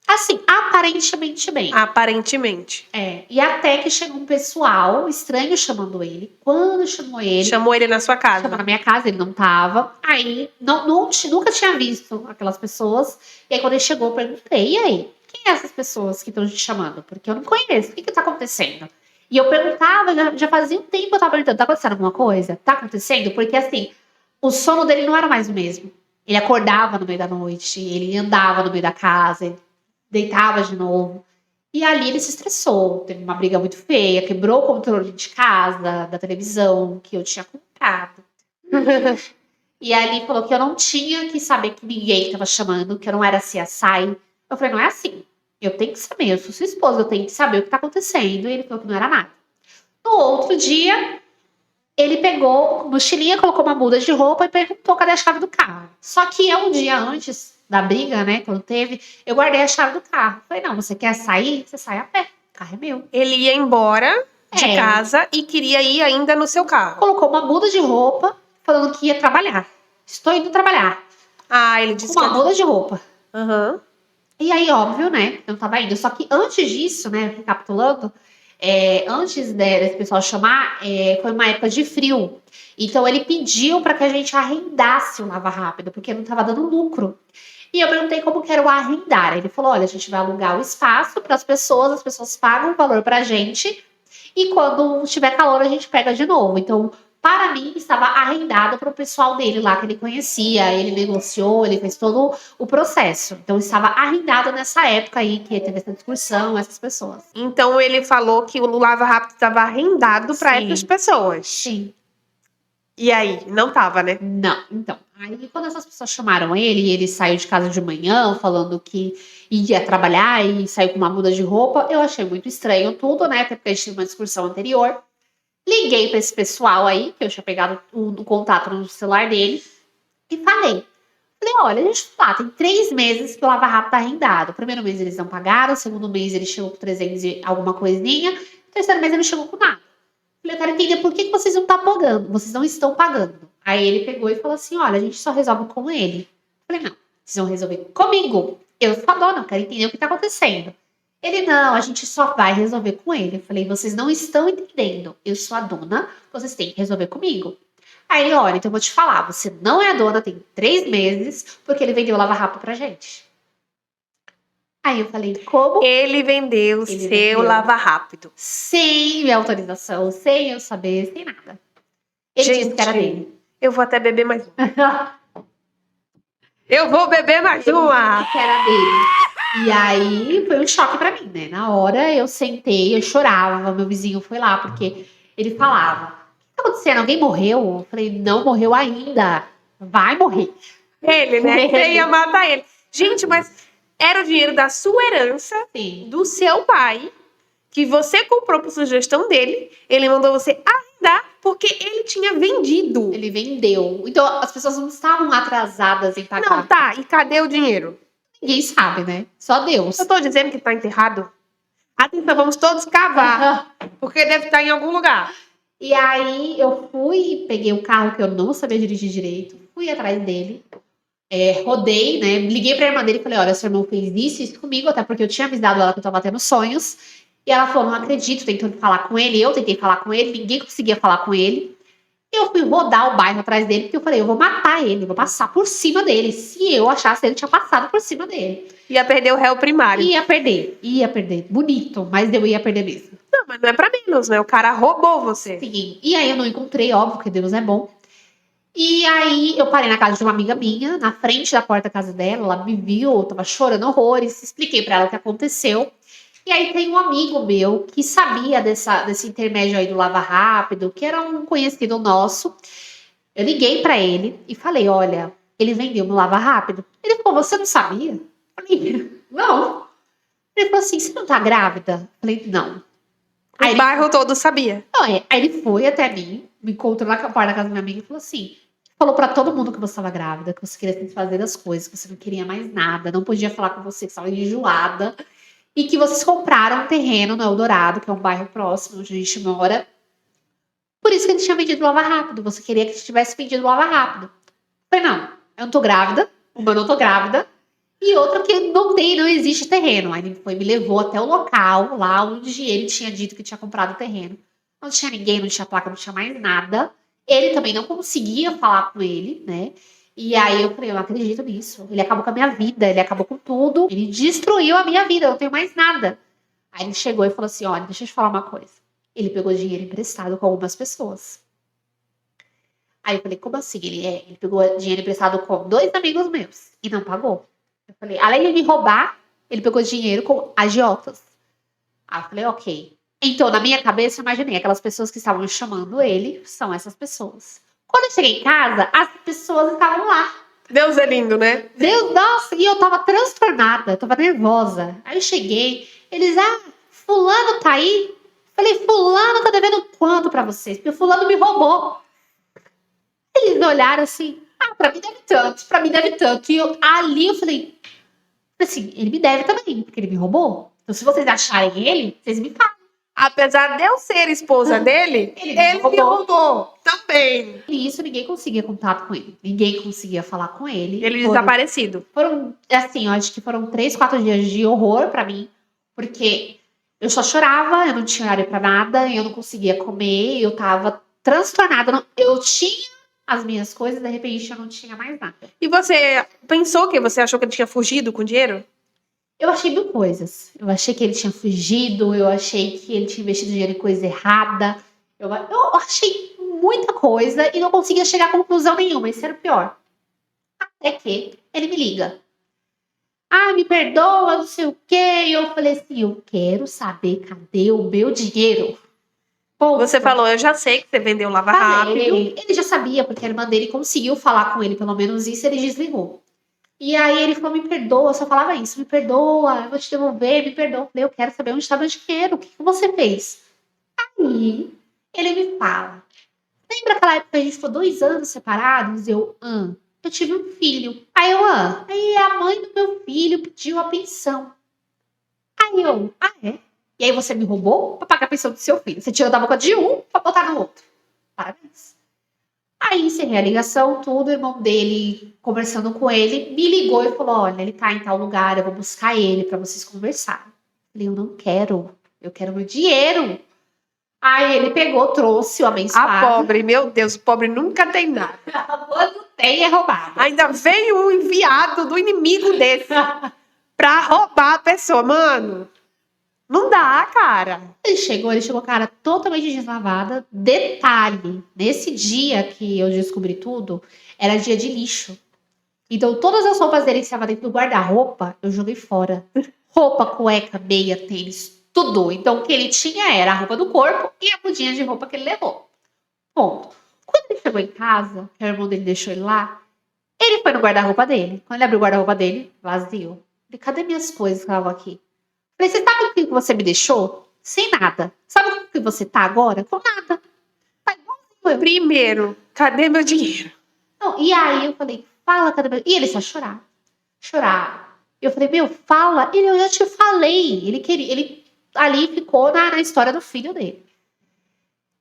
assim, aparentemente bem. Aparentemente. E até que chegou um pessoal estranho chamando ele. Quando chamou ele, Chamou ele na sua casa. chamou na minha casa, ele não tava. Aí, nunca tinha visto aquelas pessoas. E aí, quando ele chegou, eu perguntei: e aí? Quem é essas pessoas que estão te chamando? Porque eu não conheço. O que tá acontecendo? E eu perguntava, já fazia um tempo eu tava perguntando: tá acontecendo alguma coisa? Tá acontecendo? Porque assim, o sono dele não era mais o mesmo. Ele acordava no meio da noite, ele andava no meio da casa, ele deitava de novo. E ali ele se estressou, teve uma briga muito feia, quebrou o controle de casa, da televisão, que eu tinha comprado. E ali falou que eu não tinha que saber que ninguém tava chamando, que eu não era CSI. Eu falei: não é assim. Eu tenho que saber, eu sou sua esposa, eu tenho que saber o que tá acontecendo. E ele falou que não era nada. No outro dia, ele pegou mochilinha, colocou uma muda de roupa e perguntou cadê a chave do carro. Só que um dia antes da briga, né, quando teve, eu guardei a chave do carro. Falei: não, você quer sair? Você sai a pé, o carro é meu. Ele ia embora de casa e queria ir ainda no seu carro. Colocou uma muda de roupa, falando que ia trabalhar. Estou indo trabalhar. Ah, ele disse Com uma muda de roupa. Aham. E aí, óbvio, né, eu não tava indo. Só que antes disso, né, recapitulando, antes desse pessoal chamar, foi uma época de frio. Então, ele pediu para que a gente arrendasse o Lava Rápido, porque não tava dando lucro. E eu perguntei como que era o arrendar. Ele falou: olha, a gente vai alugar o espaço para as pessoas pagam o valor pra gente, e quando tiver calor a gente pega de novo. Então, para mim, estava arrendado para o pessoal dele lá, que ele conhecia, ele negociou, ele fez todo o processo. Então, estava arrendado nessa época aí, que teve essa discussão, essas pessoas. Então ele falou que o Lava Rápido estava arrendado para Sim. essas pessoas. Sim. E aí, não tava, né? Não, então. Aí, quando essas pessoas chamaram ele, ele saiu de casa de manhã, falando que ia trabalhar e saiu com uma muda de roupa, eu achei muito estranho tudo, né? Até porque a gente teve uma discussão anterior. Liguei para esse pessoal aí, que eu tinha pegado o contato no celular dele, e falei: olha, deixa eu falar, tem 3 meses que o Lava Rápido tá arrendado. O primeiro mês eles não pagaram, o segundo mês ele chegou com 300 e alguma coisinha, o terceiro mês ele não chegou com nada. Falei: eu quero entender por que vocês não estão pagando, vocês não estão pagando. Aí ele pegou e falou assim: olha, a gente só resolve com ele. Falei: não, Vocês vão resolver comigo. Eu sou a dona, eu quero entender o que tá acontecendo. Ele, não, a gente só vai resolver com ele. Eu falei, vocês não estão entendendo. Eu sou a dona, vocês têm que resolver comigo. Aí ele, olha, então eu vou te falar, você não é a dona, tem 3 meses, porque ele vendeu lava-rápido pra gente. Aí eu falei, como? Ele vendeu Ele seu vendeu. lava-rápido. Sem minha autorização, sem eu saber, sem nada. Ele disse que era dele. Eu vou até beber mais uma. Eu vou beber mais uma. Que era dele. E aí foi um choque pra mim, né? Na hora eu sentei, eu chorava, meu vizinho foi lá, porque ele falava, o que tá acontecendo? Alguém morreu? Eu falei, não morreu ainda. Vai morrer. Ele, né? Você ia matar ele. Gente, mas era o dinheiro da sua herança, Sim. do seu pai, que você comprou por sugestão dele. Ele mandou você arrendar porque ele tinha vendido. Ele vendeu. Então as pessoas não estavam atrasadas em pagar. Não, tá. E cadê o dinheiro? Ninguém sabe, né? Só Deus. Eu tô dizendo que tá enterrado. Atenção, vamos todos cavar. Porque deve estar em algum lugar. E aí eu fui, peguei o carro que eu não sabia dirigir direito, fui atrás dele, rodei, né? Liguei pra irmã dele e falei, olha, seu irmão fez isso comigo, até porque eu tinha avisado ela que eu tava tendo sonhos. E ela falou, não acredito, tentando falar com ele, eu tentei falar com ele, ninguém conseguia falar com ele. Eu fui rodar o bairro atrás dele, porque eu falei, eu vou matar ele, vou passar por cima dele. Se eu achasse, ele tinha passado por cima dele. Ia perder o réu primário. Ia perder. Bonito, mas eu ia perder mesmo. Não, mas não é pra menos, né? O cara roubou você. Sim. E aí eu não encontrei, óbvio, porque Deus é bom. E aí eu parei na casa de uma amiga minha, na frente da porta da casa dela, ela me viu, eu tava chorando horrores, expliquei pra ela o que aconteceu. E aí tem um amigo meu que sabia desse intermédio aí do Lava Rápido, que era um conhecido nosso. Eu liguei pra ele e falei, olha, ele vendeu meu Lava Rápido. Ele falou, você não sabia? Eu falei, não. Ele falou assim, você não tá grávida? Eu falei, não. O bairro todo sabia. Não, aí ele foi até mim, me encontrou na porta da casa da minha amiga e falou assim, falou pra todo mundo que você estava grávida, que você queria se desfazer das coisas, que você não queria mais nada, não podia falar com você, que estava enjoada. E que vocês compraram um terreno no Eldorado, que é um bairro próximo onde a gente mora. Por isso que ele tinha vendido Lava Rápido. Você queria que ele tivesse vendido Lava Rápido. Eu falei, não, eu não tô grávida. Uma, eu não tô grávida. E outra que não existe terreno. Aí ele foi, me levou até o local, lá onde ele tinha dito que tinha comprado o terreno. Não tinha ninguém, não tinha placa, não tinha mais nada. Ele também não conseguia falar com ele, né? E aí eu falei, eu não acredito nisso. Ele acabou com a minha vida, ele acabou com tudo. Ele destruiu a minha vida, eu não tenho mais nada. Aí ele chegou e falou assim, olha, deixa eu te falar uma coisa. Ele pegou dinheiro emprestado com algumas pessoas. Aí eu falei, como assim? Ele pegou dinheiro emprestado com 2 amigos meus e não pagou. Eu falei, além de me roubar, ele pegou dinheiro com agiotas. Aí eu falei, ok. Então, na minha cabeça, eu imaginei, aquelas pessoas que estavam chamando ele são essas pessoas. Quando eu cheguei em casa, as pessoas estavam lá. Deus é lindo, né? Deus, nossa, e eu tava transtornada, eu tava nervosa. Aí eu cheguei, eles, fulano tá aí? Falei, fulano tá devendo quanto pra vocês? Porque fulano me roubou. Eles olharam assim, pra mim deve tanto, pra mim deve tanto. E ali eu falei assim, ele me deve também, porque ele me roubou. Então se vocês acharem ele, vocês me falam. Apesar de eu ser esposa dele, ele me roubou também. E isso ninguém conseguia contato com ele. Ninguém conseguia falar com ele. Ele desaparecido. Foram, assim, eu acho que foram 3, 4 dias de horror pra mim. Porque eu só chorava, eu não tinha horário pra nada, eu não conseguia comer, eu tava transtornada. Eu tinha as minhas coisas, de repente eu não tinha mais nada. E você pensou que você achou que ele tinha fugido com dinheiro? Eu achei 1000 coisas. Eu achei que ele tinha fugido, eu achei que ele tinha investido dinheiro em coisa errada. Eu achei muita coisa e não conseguia chegar a conclusão nenhuma. Isso era o pior. Até que ele me liga. Me perdoa, não sei o quê. E eu falei assim, eu quero saber cadê o meu dinheiro. Ponto. Você falou, eu já sei que você vendeu Lava Rápido. Ele já sabia, porque a irmã dele conseguiu falar com ele, pelo menos isso, ele desligou. E aí ele falou, me perdoa, eu só falava isso, me perdoa, eu vou te devolver, me perdoa. Eu falei, eu quero saber onde está meu dinheiro, o que você fez? Aí ele me fala, lembra aquela época que a gente ficou 2 anos separados? Eu tive um filho. Aí aí a mãe do meu filho pediu a pensão. Aí eu, é? E aí você me roubou pra pagar a pensão do seu filho. Você tirou da boca de um pra botar no outro. Parabéns. Aí encerrei a ligação, tudo, o irmão dele, conversando com ele, me ligou e falou, olha, ele tá em tal lugar, eu vou buscar ele pra vocês conversarem. Eu falei, eu não quero, eu quero meu dinheiro. Aí ele pegou, trouxe o A abençoado. pobre, meu Deus, o pobre nunca tem nada. Quando tem, é roubado. Ainda veio um enviado do inimigo desse pra roubar a pessoa. Mano, não dá, cara. Ele chegou, cara, totalmente deslavada. Detalhe, nesse dia que eu descobri tudo, era dia de lixo. Então, todas as roupas dele que estavam dentro do guarda-roupa, eu joguei fora. Roupa, cueca, meia, tênis, tudo. Então, o que ele tinha era a roupa do corpo e a mudinha de roupa que ele levou. Ponto. Quando ele chegou em casa, que o irmão dele deixou ele lá, ele foi no guarda-roupa dele. Quando ele abriu o guarda-roupa dele, vazio. Falei, cadê minhas coisas que estavam aqui? Falei, você sabe o que você me deixou? Sem nada. Sabe o que você tá agora? Com nada. Tá igualzinho eu. Primeiro, cadê meu dinheiro? Não, e aí eu falei, fala, cadê meu... E ele só chorar. Chorar. Eu falei, meu, fala. Eu já te falei. Ele ali ficou na história do filho dele.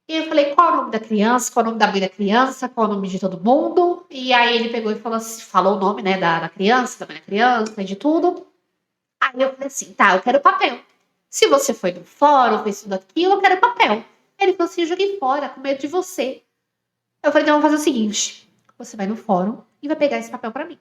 E eu falei, qual é o nome da criança? Qual é o nome da mãe da criança? Qual é o nome de todo mundo? E aí ele pegou e falou assim, falou o nome, né, da criança, da mãe da criança, de tudo. Aí eu falei assim, tá, eu quero papel. Se você foi no fórum, fez tudo aquilo, eu quero papel. Ele falou assim, eu joguei fora, com medo de você. Eu falei, então vamos fazer o seguinte, você vai no fórum e vai pegar esse papel pra mim.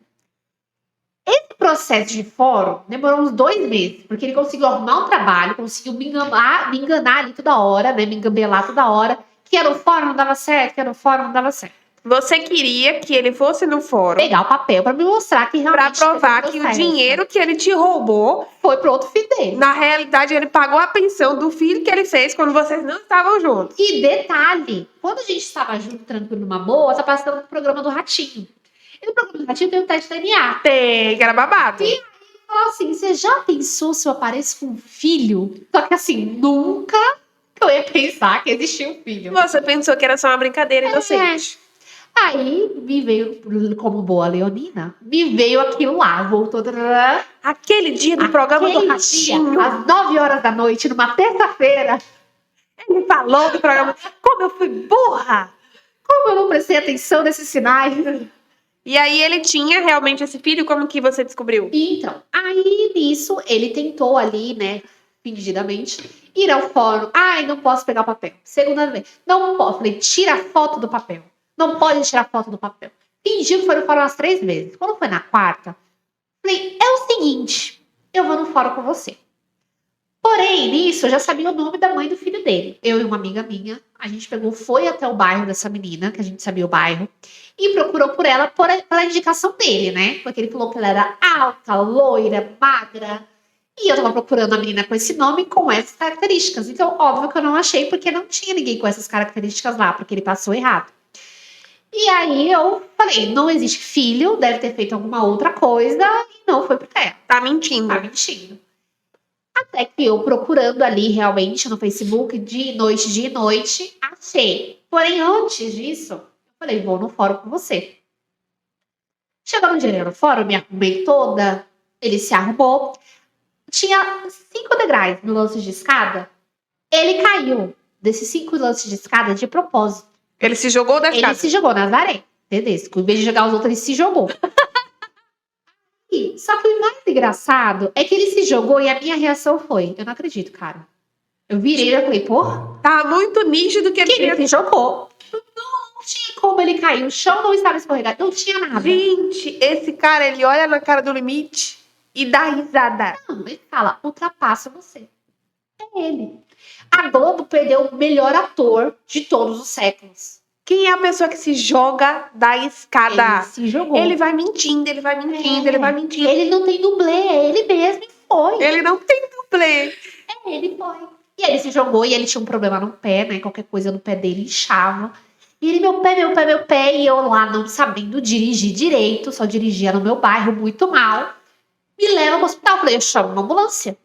Esse processo de fórum demorou uns 2 meses, porque ele conseguiu arrumar um trabalho, conseguiu me enganar ali toda hora, né, me engambelar toda hora, que era o fórum, não dava certo, que era o fórum, não dava certo. Você queria que ele fosse no fórum Pegar o papel pra me mostrar que pra realmente provar teve que o processo. dinheiro que ele te roubou, Foi pro outro filho dele. na realidade, ele pagou a pensão do filho que ele fez quando vocês não estavam juntos. E detalhe, quando a gente estava junto, tranquilo, numa boa, tá passando no programa do Ratinho. E no programa do Ratinho tem o teste de DNA. Tem, que era babado. E falou assim, você já pensou se eu apareço com um filho? Só que assim, nunca que eu ia pensar que existia um filho. Você pensou que era só uma brincadeira inocente. Aí me veio, como boa leonina, me veio aquilo lá, voltou. Aquele dia do programa do Aquele Ratinho, dia, às 9 horas da noite, numa terça-feira, ele falou do programa. Como eu fui burra! como eu não prestei atenção nesses sinais. E aí ele tinha realmente esse filho, como que você descobriu? Então, aí nisso, ele tentou ali, né, fingidamente, ir ao fórum. Ai, não posso pegar o papel. Segunda vez, não posso. Falei, tira a foto do papel. Não pode tirar foto do papel. Fingiu que foi no fórum umas 3 vezes. Quando foi na quarta, falei, é o seguinte, eu vou no fórum com você. Porém, nisso, eu já sabia o nome da mãe do filho dele. Eu e uma amiga minha, a gente pegou, foi até o bairro dessa menina, que a gente sabia o bairro, e procurou por ela pela indicação dele, né? Porque ele falou que ela era alta, loira, magra. E eu tava procurando a menina com esse nome, com essas características. Então, óbvio que eu não achei, porque não tinha ninguém com essas características lá, porque ele passou errado. E aí eu falei, não existe filho, deve ter feito alguma outra coisa, e não foi pra ela. Tá mentindo. Tá mentindo. Até que eu procurando ali realmente no Facebook, dia e noite, achei. Porém, antes disso, eu falei, vou no fórum com você. Chegou no dia no fórum, me arrumei toda, ele se arrumou. Tinha 5 degraus no lance de escada. Ele caiu desses 5 lances de escada de propósito. Ele se jogou da Ele escada. se jogou nas areias. Entendeu? Em vez de jogar os outros, ele se jogou. Só que o mais engraçado é que ele se jogou e a minha reação foi: eu não acredito, cara. Eu virei e falei, pô, Tá muito nítido que ele que ele tinha... se jogou. Não tinha como ele cair. O chão não estava escorregado. Não tinha nada. Gente, esse cara, ele olha na cara do limite e dá risada. Não, ele fala, ultrapassa você. É ele. A Globo perdeu o melhor ator de todos os séculos. Quem é a pessoa que se joga da escada? Ele se jogou. Ele vai mentindo, ele vai mentindo, ele vai mentindo. Ele não tem dublê, é ele mesmo e foi. Ele não tem dublê. Ele foi. E ele se jogou e ele tinha um problema no pé, né? Qualquer coisa no pé dele inchava. E ele, meu pé, meu pé, meu pé. E eu lá não sabendo dirigir direito, só dirigia no meu bairro muito mal. Me leva pro hospital. Eu falei, eu chamo uma ambulância.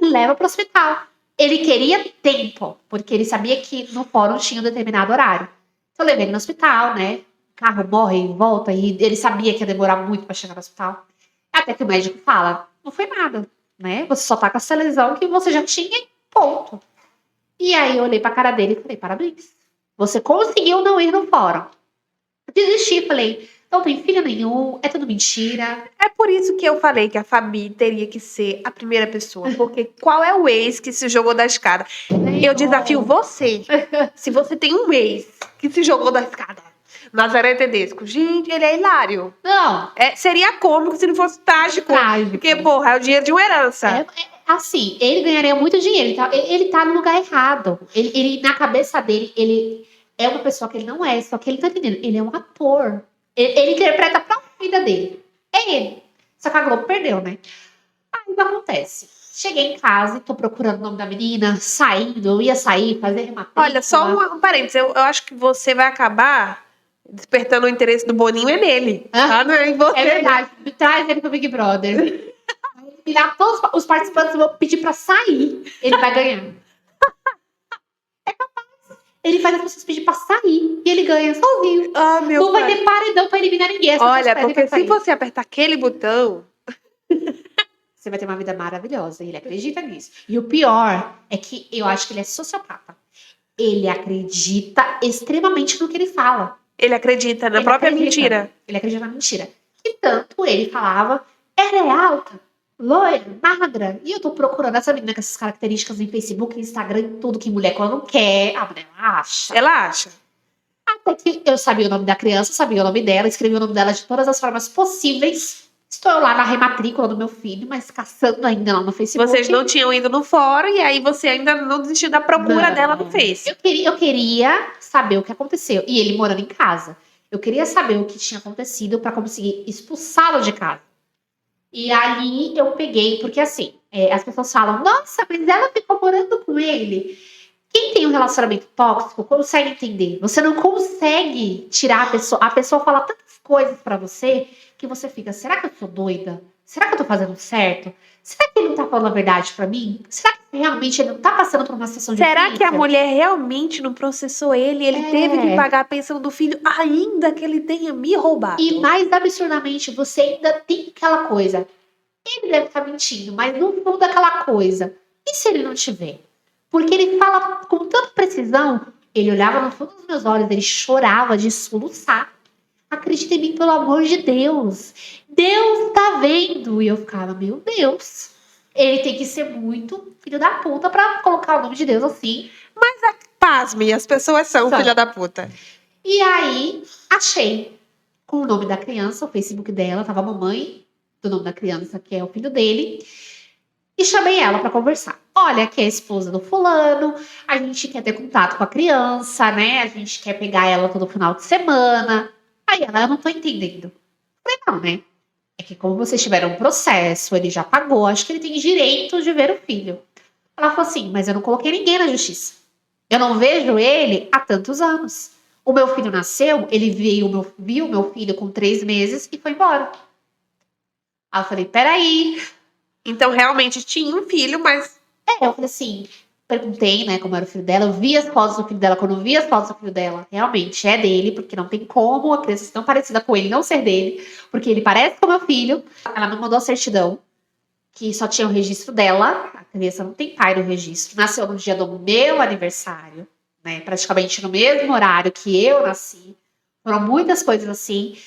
Me leva pro hospital. Ele queria tempo, porque ele sabia que no fórum tinha um determinado horário. Então eu levei ele no hospital, né? O carro morre e volta. E ele sabia que ia demorar muito pra chegar no hospital. Até que o médico fala, não foi nada, né? Você só tá com essa lesão que você já tinha, ponto. E aí eu olhei pra cara dele e falei, parabéns. Você conseguiu não ir no fórum. Desisti, falei, não tem filho nenhum, é tudo mentira. É por isso que eu falei que a Fabi teria que ser a primeira pessoa. Porque qual é o ex que se jogou da escada? Eu desafio você. Se você tem um ex que se jogou da escada. Nazaré Tedesco. Gente, ele é hilário. Não, Seria cômico se não fosse trágico. trágico. Porque, porra, é o dinheiro de uma herança. Assim, ele ganharia muito dinheiro. Ele tá no lugar errado. Ele, na cabeça dele, ele é uma pessoa que ele não é, só que ele tá entendendo. Ele é um ator. Ele interpreta a própria vida dele. É ele. Só que a Globo perdeu, né? Aí o que acontece? Cheguei em casa e tô procurando o nome da menina, saindo, eu ia sair, fazer rematrícula. Olha, só um parênteses. Eu acho que você vai acabar despertando o interesse do Boninho nele. Tá? Não é em você. É verdade. Traz ele pro Big Brother. Me dá todos os participantes, eu vou pedir pra sair. Ele vai ganhar. É capaz. Ele faz as pessoas pedir pra sair. E ele ganha sozinho. Ah, meu Não vai pai. ter paredão pra eliminar ninguém. As pessoas Olha, pedem porque pra se sair. você apertar aquele botão, Você vai ter uma vida maravilhosa. E ele acredita nisso. E o pior é que eu acho que ele é sociopata. Ele acredita extremamente no que ele fala. ele acredita na Ele própria acredita. mentira. Ele acredita na mentira. E tanto ele falava, ela é alta, loira, magra. E eu tô procurando essa menina com essas características no Facebook, no Instagram, tudo que mulher quando não quer, a mulher acha. Ela acha. Até que eu sabia o nome da criança, sabia o nome dela, escrevi o nome dela de todas as formas possíveis. Estou lá na rematrícula do meu filho, mas caçando ainda lá no Facebook. Vocês não tinham ido no fórum e aí você ainda não desistiu da procura Não. dela no Face. Eu queria saber o que aconteceu. E ele morando em casa. Eu queria saber o que tinha acontecido para conseguir expulsá-lo de casa. E ali eu peguei, porque assim, as pessoas falam, nossa, mas ela ficou morando com ele. Quem tem um relacionamento tóxico consegue entender. Você não consegue tirar a pessoa. A pessoa fala tantas coisas pra você que você fica, será que eu sou doida? Será que eu tô fazendo certo? Será que ele não tá falando a verdade pra mim? Será que realmente ele não tá passando por uma situação Será difícil? que a mulher realmente não processou ele? Ele teve que pagar a pensão do filho, ainda que ele tenha me roubado. E mais absurdamente, você ainda tem aquela coisa. Ele deve estar mentindo, mas no fundo aquela coisa. E se ele não tiver? Porque ele fala com tanta precisão. Ele olhava no fundo dos meus olhos, ele chorava de soluçar. Acredita em mim, pelo amor de Deus. Deus tá vendo. E eu ficava, meu Deus. Ele tem que ser muito filho da puta pra colocar o nome de Deus assim. Pasme, as pessoas são São. filha da puta. E aí, achei com o nome da criança, o Facebook dela, tava a mamãe do nome da criança, que é o filho dele, e chamei ela pra conversar. Olha, que é a esposa do fulano, a gente quer ter contato com a criança, né? A gente quer pegar ela todo final de semana. Aí ela, eu não tô entendendo. Falei, não, né? É que como vocês tiveram um processo, ele já pagou, acho que ele tem direito de ver o filho. Ela falou assim, mas eu não coloquei ninguém na justiça. Eu não vejo ele há tantos anos. O meu filho nasceu, ele viu meu filho com 3 meses e foi embora. Aí eu falei, peraí. Então, realmente, tinha um filho, mas Eu falei assim, perguntei, né, como era o filho dela. Eu vi as fotos do filho dela. Quando eu vi as fotos do filho dela, realmente é dele, porque não tem como a criança ser tão parecida com ele não ser dele, porque ele parece com o meu filho. Ela me mandou a certidão, que só tinha o registro dela. A criança não tem pai no registro. Nasceu no dia do meu aniversário, né, praticamente no mesmo horário que eu nasci. Foram muitas coisas assim.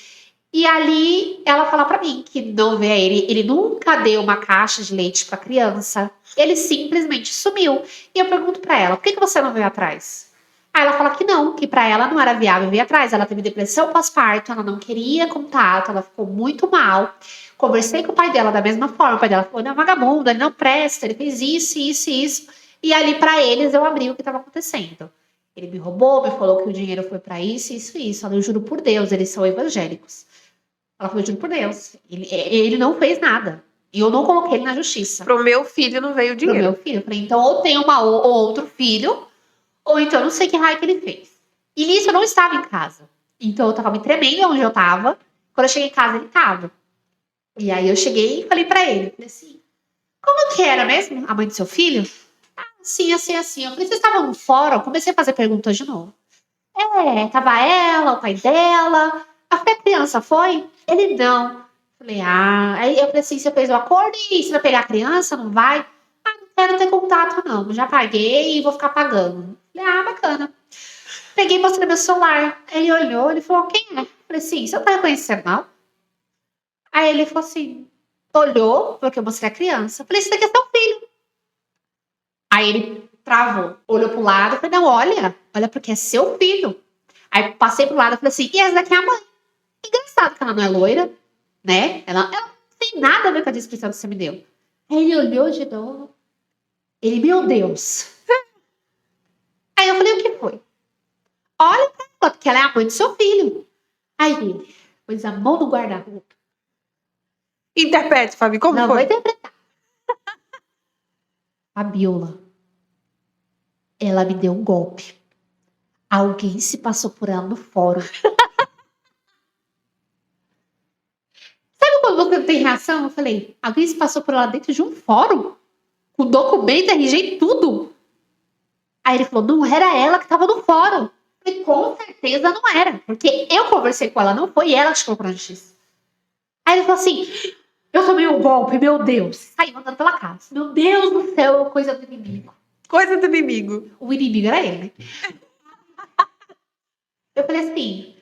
E ali ela fala pra mim que não vê ele nunca deu uma caixa de leite pra criança. Ele simplesmente sumiu. E eu pergunto pra ela, por que você não veio atrás? Aí ela fala que não, que pra ela não era viável vir atrás. Ela teve depressão pós-parto, ela não queria contato, ela ficou muito mal. Conversei com o pai dela da mesma forma. O pai dela falou, não é vagabundo, ele não presta, ele fez isso, isso e isso. E ali pra eles eu abri o que estava acontecendo. Ele me roubou, me falou que o dinheiro foi pra isso, isso e isso. Eu juro por Deus, eles são evangélicos. Ela falou, eu juro por Deus. Ele não fez nada. E eu não coloquei ele na justiça. pro meu filho não veio o Pro dinheiro. meu filho. Eu falei, então ou tem ou outro filho, ou então eu não sei que raio que ele fez. E nisso eu não estava em casa. Então eu tava me tremendo onde eu tava. Quando eu cheguei em casa, ele tava. E aí eu cheguei e falei pra ele. Falei assim, como que era mesmo a mãe do seu filho? Ah, assim, assim, assim. Eu falei, vocês estavam no fórum? Eu comecei a fazer perguntas de novo. Tava ela, o pai dela. A criança foi? Ele não. Falei, aí eu falei assim, você fez o acordo e você vai pegar a criança, não vai? Não quero ter contato não, já paguei e vou ficar pagando. Falei, bacana. Peguei e mostrei meu celular. Ele olhou, ele falou, quem é? Eu falei assim, você não tá reconhecendo, não? Aí ele falou assim, olhou, porque eu mostrei a criança. Eu falei, esse daqui é seu filho. Aí ele travou, olhou pro lado, eu falei, não, olha porque é seu filho. Aí passei pro lado, eu falei assim, e essa daqui é a mãe. Engraçado que ela não é loira, né? Ela não tem nada a ver com a descrição que você me deu. Aí ele olhou de novo. Ele, meu Deus. Aí eu falei, o que foi? Olha pra ela, porque ela é a mãe do seu filho. Aí ele pôs a mão no guarda-roupa. Interprete, Fabi, como Não vou foi? interpretar. Fabiola, ela me deu um golpe. Alguém se passou por ela no fórum. Sabe quando você não tem reação? Eu falei, alguém se passou por ela dentro de um fórum? Com documento, RG e tudo. Aí ele falou, não era ela que estava no fórum. Eu falei, com certeza não era. Porque eu conversei com ela, não foi ela que chegou pra justiça. Aí ele falou assim, eu tomei um golpe, meu Deus. Saiu andando pela casa. Meu Deus do céu, coisa do inimigo. Coisa do inimigo. O inimigo era ele, né? Eu falei assim,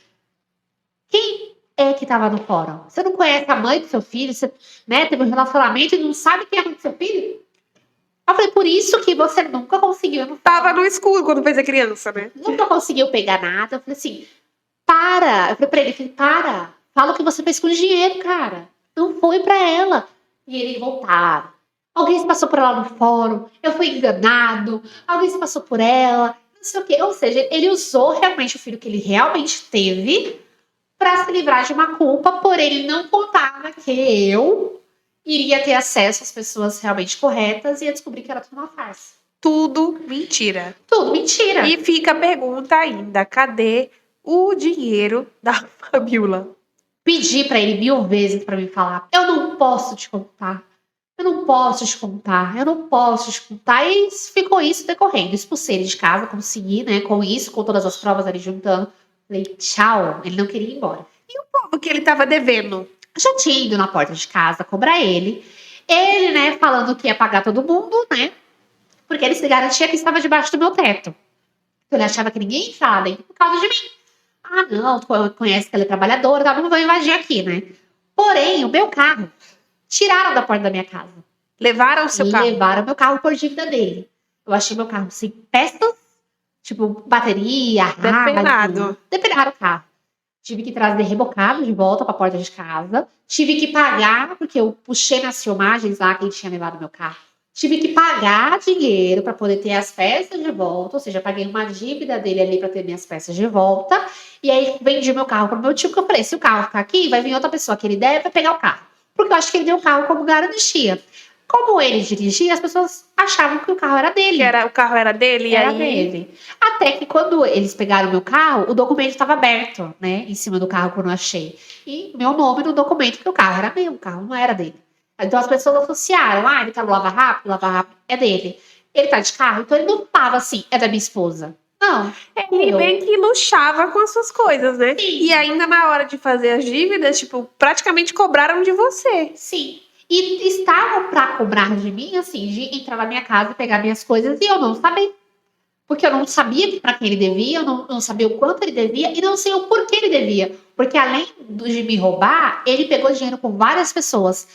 quem é que tava no fórum? Você não conhece a mãe do seu filho? Você, né, teve um relacionamento e não sabe quem é a mãe do seu filho? Eu falei, por isso que você nunca conseguiu no fórum. Tava no escuro quando fez a criança, né? Nunca conseguiu pegar nada. Eu falei assim, para. Eu falei pra ele, para. Fala o que você fez com o dinheiro, cara. Não foi pra ela. E ele voltava. Alguém se passou por ela no fórum. Eu fui enganado. Alguém se passou por ela. Não sei o quê. Ou seja, ele usou realmente o filho que ele realmente teve pra se livrar de uma culpa, porém ele não contava que eu iria ter acesso às pessoas realmente corretas e ia descobrir que era tudo uma farsa. Tudo mentira. Tudo mentira. E fica a pergunta ainda, cadê o dinheiro da Fabiola? Pedi pra ele 1000 vezes pra me falar, eu não posso te contar. Eu não posso te contar, eu não posso te contar. E ficou isso decorrendo. Expulsei ele de casa, consegui, né? Com isso, com todas as provas ali juntando. Falei, tchau. Ele não queria ir embora. Porque ele tava devendo. Já tinha ido na porta de casa cobrar ele. Ele, né, falando que ia pagar todo mundo, né? Porque ele se garantia que estava debaixo do meu teto. Então, ele achava que ninguém ia entrar dentro por causa de mim. Ah, não, tu conhece que ela é trabalhadora, tá? Não vou invadir aqui, né? Porém, o meu carro tiraram da porta da minha casa. Levaram o seu carro. Levaram meu carro por dívida dele. Eu achei meu carro sem peças, tipo bateria, Depenado. rádio. Depenaram o carro. Tive que trazer rebocado de volta pra porta de casa. Tive que pagar, porque eu puxei nas filmagens lá que ele tinha levado meu carro. Tive que pagar dinheiro para poder ter as peças de volta. Ou seja, paguei uma dívida dele ali para ter minhas peças de volta. E aí vendi meu carro pro meu tio, porque eu falei, se o carro ficar aqui, vai vir outra pessoa que ele deve pegar o carro. Porque eu acho que ele deu o carro como garantia. Como ele dirigia, as pessoas achavam que o carro era dele. O carro era dele e Era aí... dele. Até que quando eles pegaram meu carro, o documento estava aberto, né? Em cima do carro quando eu achei. E meu nome no documento, porque o carro era meu, o carro não era dele. Então as pessoas associaram, ele tá no lava rápido é dele. Ele tá de carro, então ele não tava assim, é da minha esposa. Não. Ele eu. bem que luxava com as suas coisas, né? Sim. E ainda na hora de fazer as dívidas, tipo, praticamente cobraram de você. Sim. E estavam pra cobrar de mim, assim, de entrar na minha casa e pegar minhas coisas e eu não sabia. Porque eu não sabia para quem ele devia, eu não sabia o quanto ele devia e não sei o porquê ele devia. Porque além de me roubar, ele pegou dinheiro com várias pessoas.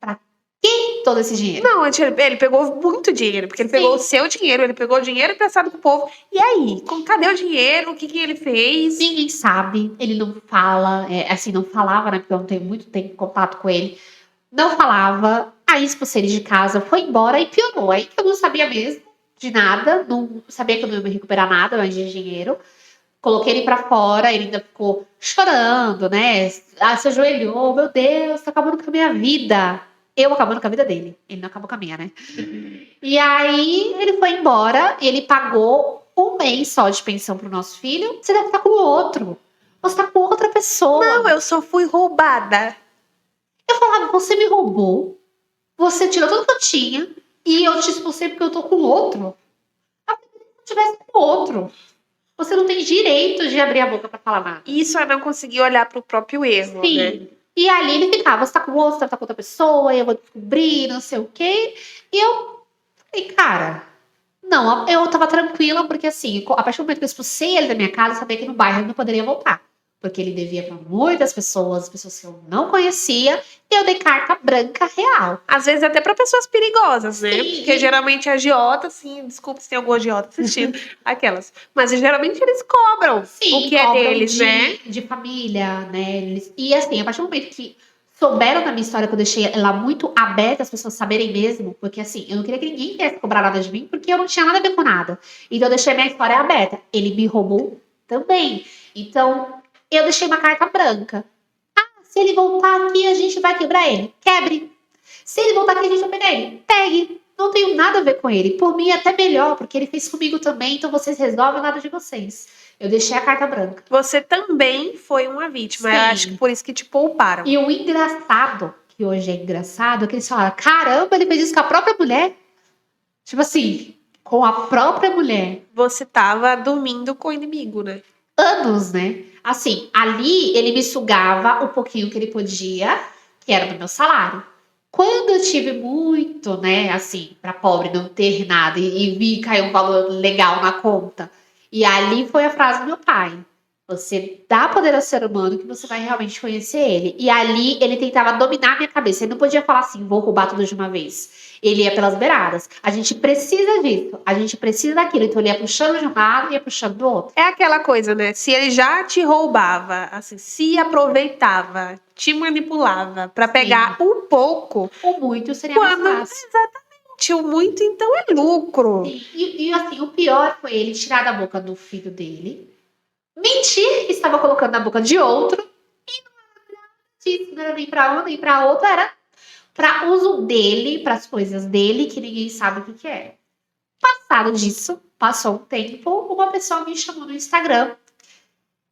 Pra que todo esse dinheiro? Não, ele pegou muito dinheiro, porque ele Sim. pegou o seu dinheiro, ele pegou o dinheiro emprestado pro povo. E aí, cadê o dinheiro? O que ele fez? Ninguém sabe, ele não fala, assim, não falava, né? Porque eu não tenho muito tempo de contato com ele. Não falava, aí expulsei ele de casa, foi embora e piorou. Aí que eu não sabia mesmo de nada, não sabia que eu não ia me recuperar nada, mas de dinheiro. Coloquei ele pra fora, ele ainda ficou chorando, né? Ah, se ajoelhou, meu Deus, tá acabando com a minha vida. Eu acabando com a vida dele, ele não acabou com a minha, né? E aí ele foi embora, ele pagou 1 mês só de pensão pro nosso filho. Você deve estar com outro. Você tá com outra pessoa. Não, eu só fui roubada. Eu falava, você me roubou, você tirou tudo que eu tinha e eu te expulsei porque eu tô com outro. Se eu tivesse com outro, você não tem direito de abrir a boca pra falar nada. Isso é não conseguir olhar pro próprio erro, Sim. né? E ali ele ficava, você tá com outro, você tá com outra pessoa, eu vou descobrir, não sei o quê. E eu falei, cara, Não, eu tava tranquila, porque assim, a partir do momento que eu expulsei ele da minha casa, eu sabia que no bairro ele não poderia voltar. Porque ele devia pra muitas pessoas que eu não conhecia, e eu dei carta branca real. Às vezes até pra pessoas perigosas, né? Sim. Porque geralmente agiota, assim, desculpa se tem algum agiota assistindo, aquelas. Mas geralmente eles cobram o que é cobram deles, né? de família, né? E assim, a partir do momento que souberam da minha história, que eu deixei ela muito aberta, as pessoas saberem mesmo, porque assim, eu não queria que ninguém quisesse cobrar nada de mim, porque eu não tinha nada a ver com nada. Então eu deixei minha história aberta. Ele me roubou também. Então, eu deixei uma carta branca. Se ele voltar aqui, a gente vai quebrar ele. Quebre. Se ele voltar aqui, a gente vai pegar ele. Pegue. Não tenho nada a ver com ele. Por mim, é até melhor, porque ele fez comigo também, então vocês resolvem nada de vocês. Eu deixei a carta branca. Você também foi uma vítima. Eu Sim. acho que por isso que te pouparam. E o engraçado, que hoje é engraçado, é que eles falaram: caramba, ele fez isso com a própria mulher. Tipo assim, com a própria mulher. Você tava dormindo com o inimigo, né? Anos, né? Assim, ali ele me sugava o pouquinho que ele podia, que era do meu salário. Quando eu tive muito, né, assim, pra pobre não ter nada e vi cair um valor legal na conta. E ali foi a frase do meu pai: você dá poder ao ser humano que você vai realmente conhecer ele. E ali ele tentava dominar a minha cabeça. Ele não podia falar assim: vou roubar tudo de uma vez. Ele ia pelas beiradas. A gente precisa disso, a gente precisa daquilo. Então ele ia puxando de um lado e ia puxando do outro. É aquela coisa, né? Se ele já te roubava, assim, se aproveitava, te manipulava pra pegar um pouco, O muito seria mais quando fácil. exatamente o muito, então é lucro. Sim. E assim, o pior foi ele tirar da boca do filho dele, mentir que estava colocando na boca de outro, e não era nem pra um nem pra outro, era pra uso dele, pras coisas dele, que ninguém sabe o que é. Passado disso, passou um tempo, uma pessoa me chamou no Instagram.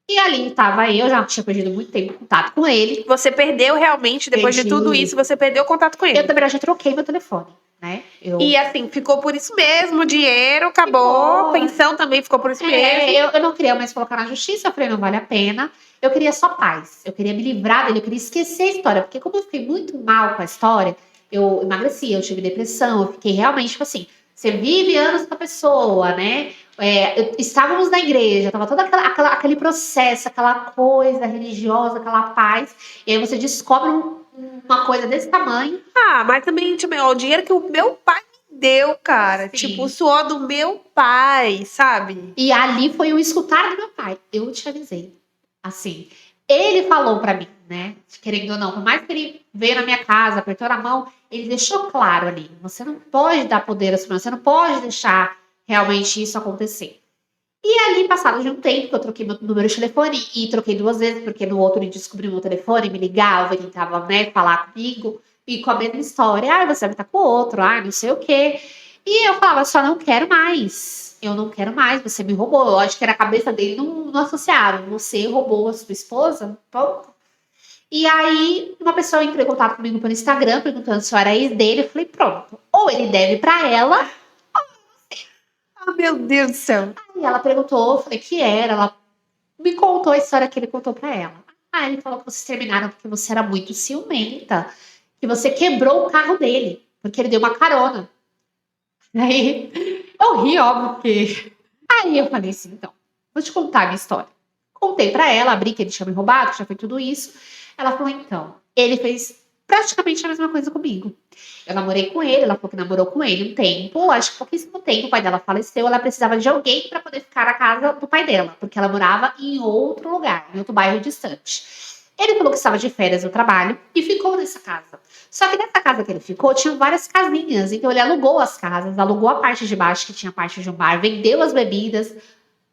E ali estava eu, já tinha perdido muito tempo em contato com ele. Você perdeu realmente, depois de Perdi. tudo isso, você perdeu o contato com ele. Eu, na verdade, já troquei meu telefone, né? E assim, ficou por isso mesmo, dinheiro acabou, Ficou. pensão também ficou por isso mesmo. Eu não queria mais colocar na justiça, eu falei, não vale a pena. Eu queria só paz, eu queria me livrar dele, eu queria esquecer a história, porque como eu fiquei muito mal com a história, eu emagreci, eu tive depressão, eu fiquei realmente, tipo assim, você vive anos com a pessoa, né? Estávamos na igreja, tava todo aquele processo, aquela coisa religiosa, aquela paz, e aí você descobre uma coisa desse tamanho. Ah, mas também, tipo, ó, o dinheiro que o meu pai me deu, cara. Sim. Tipo, o suor do meu pai, sabe? E ali foi o escutar do meu pai. Eu te avisei. Assim, ele falou pra mim, né? Querendo ou não, por mais que ele veio na minha casa, apertou a mão, ele deixou claro ali: você não pode dar poder às pessoas, você não pode deixar realmente isso acontecer. E ali, passado de um tempo, que eu troquei meu número de telefone e troquei 2 vezes, porque no outro ele descobriu meu telefone, me ligava, ele tentava, né, falar comigo, e com a mesma história: ah, você vai estar com o outro, ah, não sei o quê. E eu falava: só não quero mais. Eu não quero mais, você me roubou. Eu acho que era a cabeça dele, não associaram. Você roubou a sua esposa? Pronto. E aí, uma pessoa entrou em contato comigo pelo Instagram, perguntando se eu era ex dele. Eu falei: pronto. Ou ele deve pra ela. Ah, meu Deus do céu. Aí ela perguntou, eu falei que era. Ela me contou a história que ele contou pra ela. Ah, ele falou que vocês terminaram porque você era muito ciumenta. Que você quebrou o carro dele, porque ele deu uma carona. Aí eu ri, óbvio, porque. Aí eu falei assim: então, vou te contar a minha história. Contei pra ela, abri que ele tinha me roubado, que já foi tudo isso. Ela falou: então, ele fez praticamente a mesma coisa comigo. Eu namorei com ele, ela falou que namorou com ele um tempo, acho que pouquíssimo tempo, o pai dela faleceu, ela precisava de alguém pra poder ficar na casa do pai dela, porque ela morava em outro lugar, em outro bairro distante. Ele falou que estava de férias no trabalho e ficou nessa casa. Só que nessa casa que ele ficou, tinha várias casinhas. Então ele alugou as casas, alugou a parte de baixo, que tinha parte de um bar, vendeu as bebidas.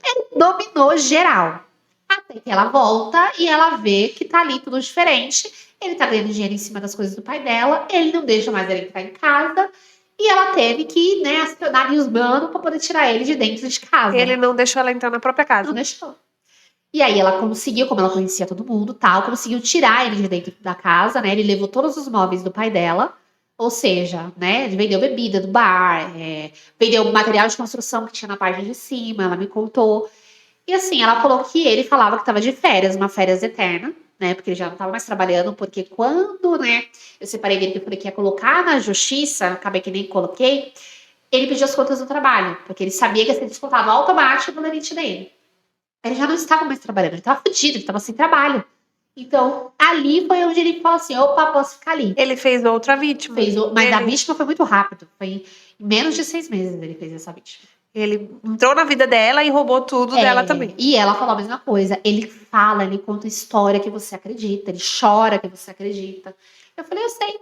Ele dominou geral. Até que ela volta e ela vê que tá ali tudo diferente. Ele tá ganhando dinheiro em cima das coisas do pai dela. Ele não deixa mais ele entrar em casa. E ela teve que, né, acionar os manos pra poder tirar ele de dentro de casa. Ele não deixou ela entrar na própria casa. Não deixou. E aí ela conseguiu, como ela conhecia todo mundo, tal, conseguiu tirar ele de dentro da casa, né? Ele levou todos os móveis do pai dela, ou seja, né? Ele vendeu bebida do bar, vendeu material de construção que tinha na parte de cima, ela me contou. E assim, ela falou que ele falava que estava de férias, uma férias eterna, né? Porque ele já não estava mais trabalhando, porque quando, né, eu separei dele, que eu falei que ia colocar na justiça, acabei que nem coloquei. ele pediu as contas do trabalho, porque ele sabia que ia ser descontado automático do limite dele. Ele já não estava mais trabalhando, ele estava fudido, ele estava sem trabalho. Então, ali foi onde ele falou assim, opa, posso ficar ali. Ele fez outra vítima. Mas a vítima foi muito rápido, foi em menos de 6 meses ele fez essa vítima. Ele entrou na vida dela e roubou tudo dela também. E ela falou a mesma coisa, ele fala, ele conta história que você acredita, ele chora que você acredita. Eu falei, eu sei.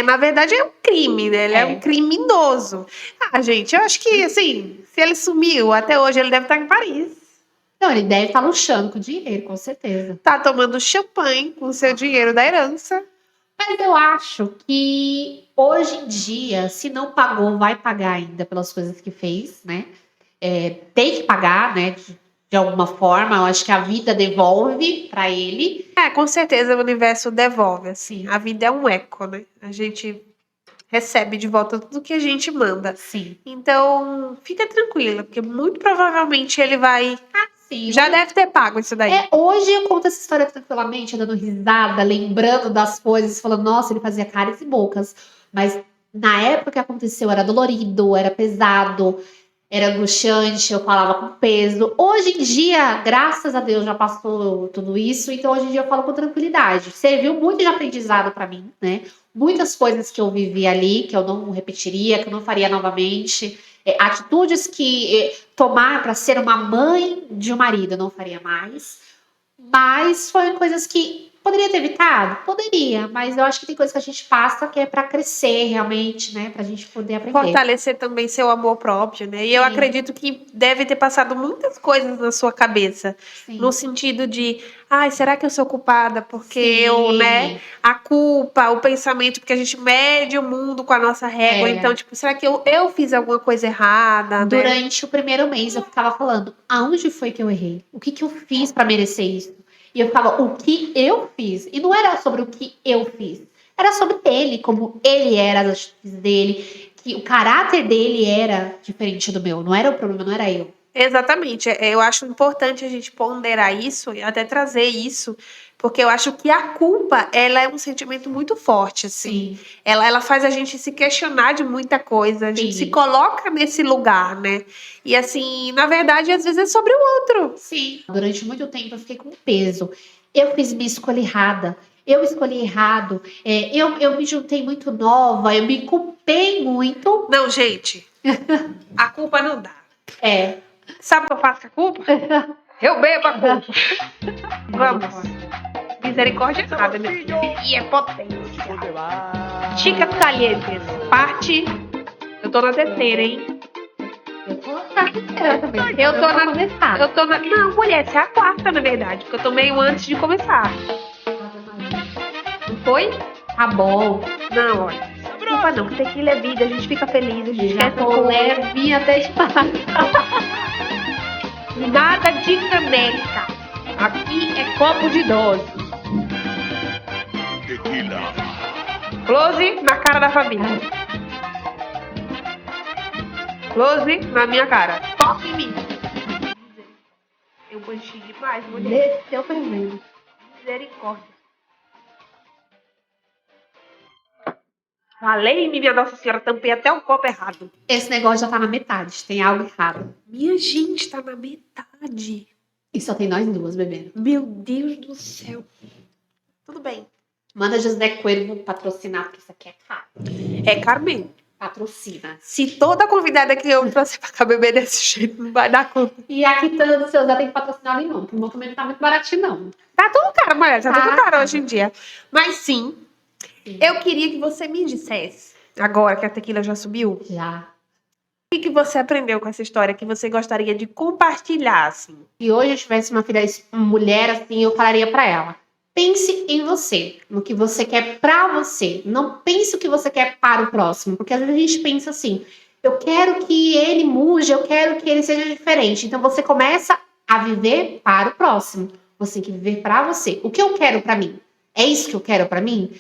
Na verdade é um crime, né? Ele é um criminoso. Ah, gente, eu acho que, assim, se ele sumiu, até hoje ele deve estar em Paris. Não, ele deve estar luxando com dinheiro, com certeza. Tá tomando champanhe com o seu dinheiro da herança. Mas eu acho que hoje em dia, se não pagou, vai pagar ainda pelas coisas que fez, né? Tem que pagar, né? De alguma forma, eu acho que a vida devolve pra ele. Com certeza o universo devolve, assim. A vida é um eco, né? A gente recebe de volta tudo que a gente manda. Sim. Então, fica tranquila, porque muito provavelmente ele vai... Sim. Já deve ter pago isso daí. Hoje eu conto essa história tranquilamente, dando risada, lembrando das coisas, falando, nossa, ele fazia caras e bocas. Mas na época que aconteceu, era dolorido, era pesado, era angustiante, eu falava com peso. Hoje em dia, graças a Deus, já passou tudo isso, então hoje em dia eu falo com tranquilidade. Serviu muito de aprendizado pra mim, né? Muitas coisas que eu vivi ali, que eu não repetiria, que eu não faria novamente. Atitudes que tomar para ser uma mãe de um marido eu não faria mais. Mas foram coisas que poderia ter evitado? Poderia, mas eu acho que tem coisas que a gente passa que é para crescer realmente, né? Pra gente poder aprender. Fortalecer também seu amor próprio, né? E eu acredito que deve ter passado muitas coisas na sua cabeça. Sim. No sentido de, será que eu sou culpada? Porque eu, né? A culpa, o pensamento, porque a gente mede o mundo com a nossa régua. Então, tipo, será que eu fiz alguma coisa errada? Durante o primeiro mês eu ficava falando, aonde foi que eu errei? O que eu fiz para merecer isso? E eu ficava, o que eu fiz? E não era sobre o que eu fiz. Era sobre ele, como ele era, as atitudes dele, que o caráter dele era diferente do meu. Não era o problema, não era eu. Exatamente. Eu acho importante a gente ponderar isso e até trazer isso, porque eu acho que a culpa, ela é um sentimento muito forte, assim. Sim. Ela faz a gente se questionar de muita coisa, a gente Sim. se coloca nesse lugar, né? E assim, na verdade, às vezes é sobre o outro. Sim. Durante muito tempo eu fiquei com peso. Eu fiz minha escolha errada. Eu escolhi errado. Eu me juntei muito nova. Eu me culpei muito. Não, gente. A culpa não dá. Sabe o que eu faço com a culpa? Eu bebo a culpa. Vamos. Misericórdia é nada, meu filho. E é potente. Chicas calientes. Parte. Eu tô na terceira, hein? Eu tô na terceira também. Eu tô na. Não, mulher, essa é a quarta, na verdade. Porque eu tomei um antes de começar. Não foi? Tá bom. Não, olha. Culpa não, que tequila é vida, a gente fica feliz, a gente Já esquece tô tudo. levinha até demais. Nada de caneca. Aqui é copo de idoso. Close na cara da família. Close na minha cara. Toque em mim. Eu manchei demais, mulher. Desceu primeiro. Misericórdia. Falei-me, minha Nossa Senhora, tampei até o copo errado. Esse negócio já tá na metade. Tem algo errado. Minha gente, tá na metade. E só tem nós duas bebendo. Meu Deus do céu. Tudo bem. Manda José Cuervo patrocinar, porque isso aqui é caro. É caro mesmo. Patrocina. Se toda convidada que eu trouxe pra cá beber desse jeito, não vai dar conta. E a quitanda do seu Zé tem que patrocinar o limão, porque o limão também não tá muito baratinho, não. Tá tudo caro, mulher. Tá tudo Tá. caro hoje em dia. Mas sim, eu queria que você me dissesse, agora que a tequila já subiu, Já. o que você aprendeu com essa história que você gostaria de compartilhar, assim? Se hoje eu tivesse uma filha mulher assim, eu falaria pra ela: pense em você, no que você quer pra você. Não pense o que você quer para o próximo, porque às vezes a gente pensa assim: eu quero que ele mude, eu quero que ele seja diferente. Então você começa a viver para o próximo. Você tem que viver pra você. O que eu quero pra mim? É isso que eu quero pra mim?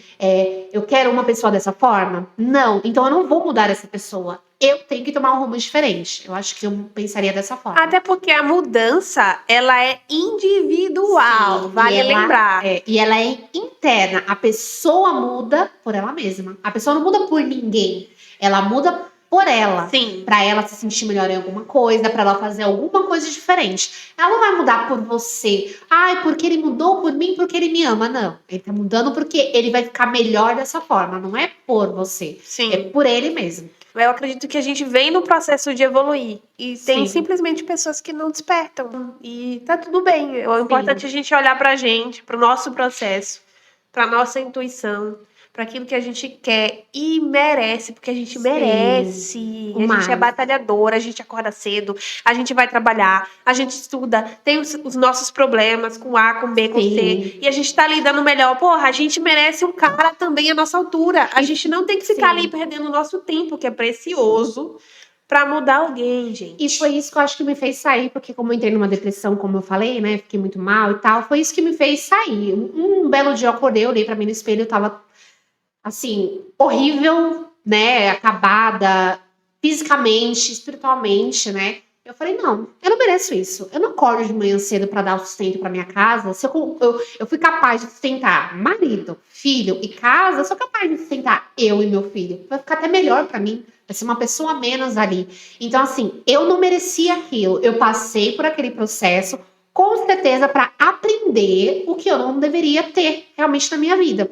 Eu quero uma pessoa dessa forma? Não. Então eu não vou mudar essa pessoa. Eu tenho que tomar um rumo diferente. Eu acho que eu pensaria dessa forma. Até porque a mudança, ela é individual, Sim, vale e ela- lembrar. E ela é interna. A pessoa muda por ela mesma. A pessoa não muda por ninguém. Ela muda por ela. Sim. Pra ela se sentir melhor em alguma coisa, pra ela fazer alguma coisa diferente. Ela não vai mudar por você. Ai, porque ele mudou por mim, porque ele me ama. Não. Ele tá mudando porque ele vai ficar melhor dessa forma. Não é por você. Sim. É por ele mesmo. Eu acredito que a gente vem no processo de evoluir. E tem Sim. simplesmente pessoas que não despertam. E tá tudo bem. O importante é a gente olhar pra gente, pro nosso processo, pra nossa intuição, pra aquilo que a gente quer e merece, porque a gente Sim. merece. A Mais. gente é batalhadora, a gente acorda cedo, a gente vai trabalhar, a gente estuda, tem os nossos problemas com A, com B, com Sim. C. E a gente tá lidando melhor. Porra, a gente merece um cara também à nossa altura. A gente não tem que ficar Sim. ali perdendo o nosso tempo, que é precioso, pra mudar alguém, gente. E foi isso que eu acho que me fez sair, porque como eu entrei numa depressão, como eu falei, né, fiquei muito mal e tal, foi isso que me fez sair. Um belo dia eu acordei, eu olhei pra mim no espelho, eu tava, assim, horrível, né, acabada, fisicamente, espiritualmente, né. Eu falei, não, eu não mereço isso. Eu não acordo de manhã cedo pra dar o sustento pra minha casa. Se eu fui capaz de sustentar marido, filho e casa, eu sou capaz de sustentar eu e meu filho. Vai ficar até melhor pra mim. Vai ser uma pessoa a menos ali. Então, assim, eu não merecia aquilo. Eu passei por aquele processo, com certeza, pra aprender o que eu não deveria ter realmente na minha vida.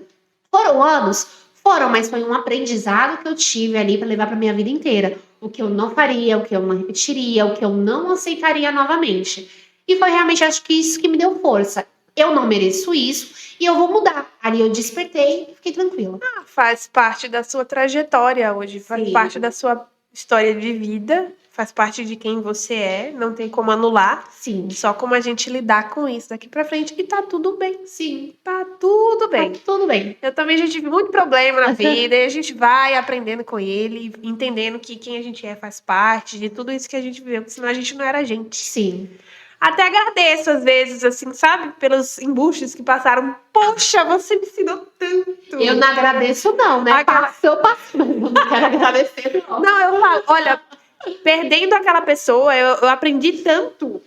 Foram anos? Foram, mas foi um aprendizado que eu tive ali pra levar pra minha vida inteira. O que eu não faria, o que eu não repetiria, o que eu não aceitaria novamente. E foi realmente, acho que isso que me deu força. Eu não mereço isso e eu vou mudar. Ali eu despertei e fiquei tranquila. Faz parte da sua trajetória hoje, faz Sim. parte da sua história de vida, faz parte de quem você é, não tem como anular, Sim. só como a gente lidar com isso daqui pra frente e tá tudo bem, Sim. tá tudo bem. Tá tudo bem. Eu também já tive muito problema na vida e a gente vai aprendendo com ele, entendendo que quem a gente é faz parte de tudo isso que a gente viveu, porque senão a gente não era a gente. Sim. Até agradeço às vezes, assim, sabe? Pelos embustes que passaram. Poxa, você me ensinou tanto. Eu não agradeço, não, né? Aquela- Passou, mas eu não quero agradecer, não. Não, eu falo, olha, perdendo aquela pessoa, eu aprendi tanto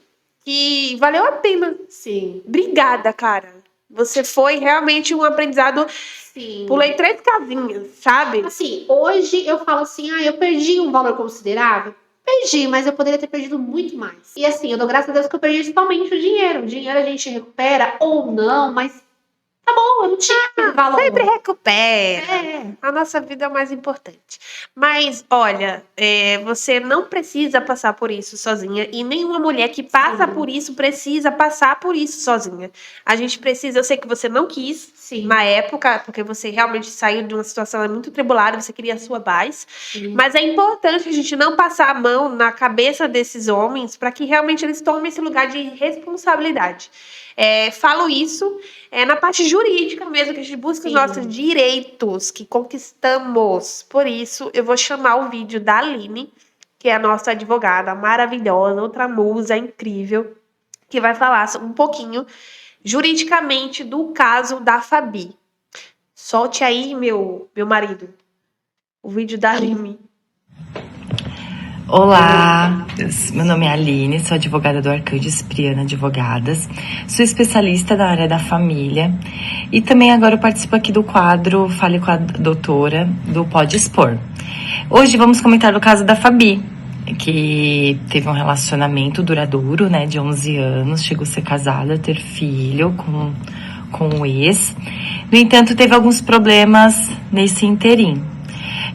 que valeu a pena. Sim. Obrigada, cara. Você foi realmente um aprendizado. Sim. Pulei 3 casinhas, sabe? Assim, hoje eu falo assim, eu perdi um valor considerável. Perdi, mas eu poderia ter perdido muito mais. E assim, eu dou graças a Deus que eu perdi totalmente o dinheiro. O dinheiro a gente recupera ou não, mas tá bom, eu não tinha aquele valor. Sempre recupera. É. A nossa vida é o mais importante. Mas, olha, você não precisa passar por isso sozinha. E nenhuma mulher que passa Sim. por isso precisa passar por isso sozinha. A gente precisa, eu sei que você não quis Sim. na época, porque você realmente saiu de uma situação muito tribulada, você queria a sua paz. Sim. Mas é importante a gente não passar a mão na cabeça desses homens para que realmente eles tomem esse lugar de responsabilidade. Falo isso na parte jurídica mesmo, que a gente busca os Sim. nossos direitos que conquistamos. Por isso, eu vou chamar o vídeo da Aline, que é a nossa advogada maravilhosa, outra musa incrível, que vai falar um pouquinho juridicamente do caso da Fabi. Solte aí, meu marido, o vídeo da Aline. Olá, meu nome é Aline, sou advogada do Arcanjo Cipriana Advogadas, sou especialista na área da família e também agora eu participo aqui do quadro Fale com a Doutora do Pode Expor. Hoje vamos comentar o caso da Fabi, que teve um relacionamento duradouro, né, de 11 anos, chegou a ser casada, ter filho com o ex. No entanto, teve alguns problemas nesse interim.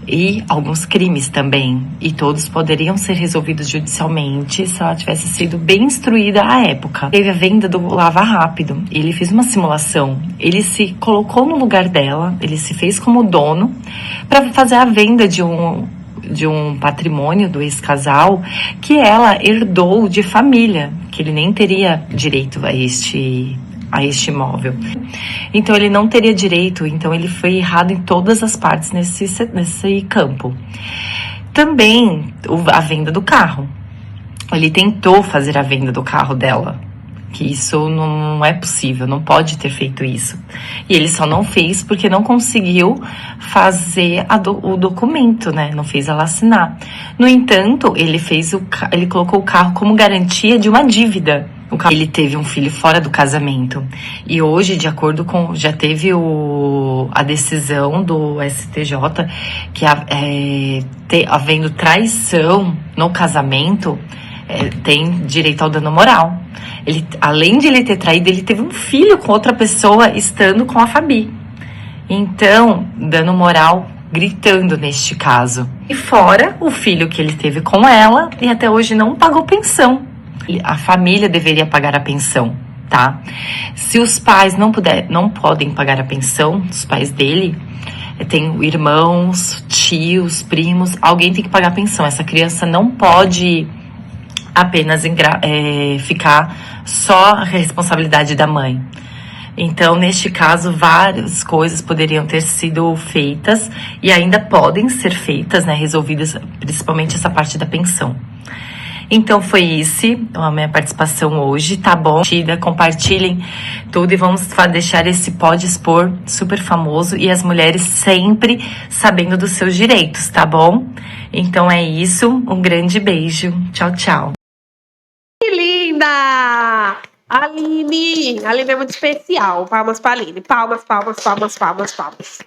E alguns crimes também, e todos poderiam ser resolvidos judicialmente se ela tivesse sido bem instruída à época. Teve a venda do Lava Rápido, ele fez uma simulação, ele se colocou no lugar dela, ele se fez como dono para fazer a venda de um patrimônio do ex-casal que ela herdou de família, que ele nem teria direito a este imóvel. Então ele não teria direito, então ele foi errado em todas as partes nesse campo. Também a venda do carro. Ele tentou fazer a venda do carro dela, que isso não é possível, não pode ter feito isso. E ele só não fez porque não conseguiu fazer o documento, né? Não fez ela assinar. No entanto, ele colocou o carro como garantia de uma dívida. Ele teve um filho fora do casamento. E hoje, de acordo com... Já teve a decisão do STJ que havendo traição no casamento, tem direito ao dano moral. Além de ele ter traído, ele teve um filho com outra pessoa estando com a Fabi. Então, dano moral gritando neste caso. E fora o filho que ele teve com ela e até hoje não pagou pensão. A família deveria pagar a pensão, tá? Se os pais não podem pagar a pensão, os pais dele, tem irmãos, tios, primos, alguém tem que pagar a pensão. Essa criança não pode apenas ficar só a responsabilidade da mãe. Então, neste caso, várias coisas poderiam ter sido feitas e ainda podem ser feitas, né, resolvidas, principalmente essa parte da pensão. Então, foi isso a minha participação hoje, tá bom? Compartilhem tudo e vamos deixar esse Pode Expor super famoso e as mulheres sempre sabendo dos seus direitos, tá bom? Então é isso, um grande beijo, tchau, tchau. Que linda! Aline é muito especial. Palmas para Aline. Palmas.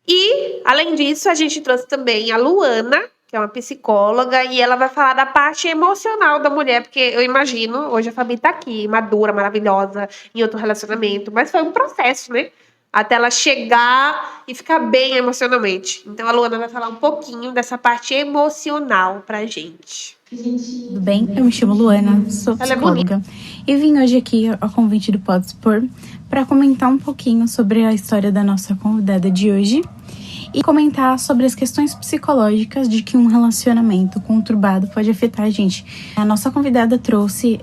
E, além disso, a gente trouxe também a Luana, que é uma psicóloga, e ela vai falar da parte emocional da mulher, porque eu imagino, hoje a Fabi tá aqui, madura, maravilhosa, em outro relacionamento, mas foi um processo, né? Até ela chegar e ficar bem emocionalmente. Então, a Luana vai falar um pouquinho dessa parte emocional pra gente. Tudo bem? Eu me chamo Luana, sou psicóloga e vim hoje aqui ao convite do Pode Expor para comentar um pouquinho sobre a história da nossa convidada de hoje e comentar sobre as questões psicológicas de que um relacionamento conturbado pode afetar a gente. A nossa convidada trouxe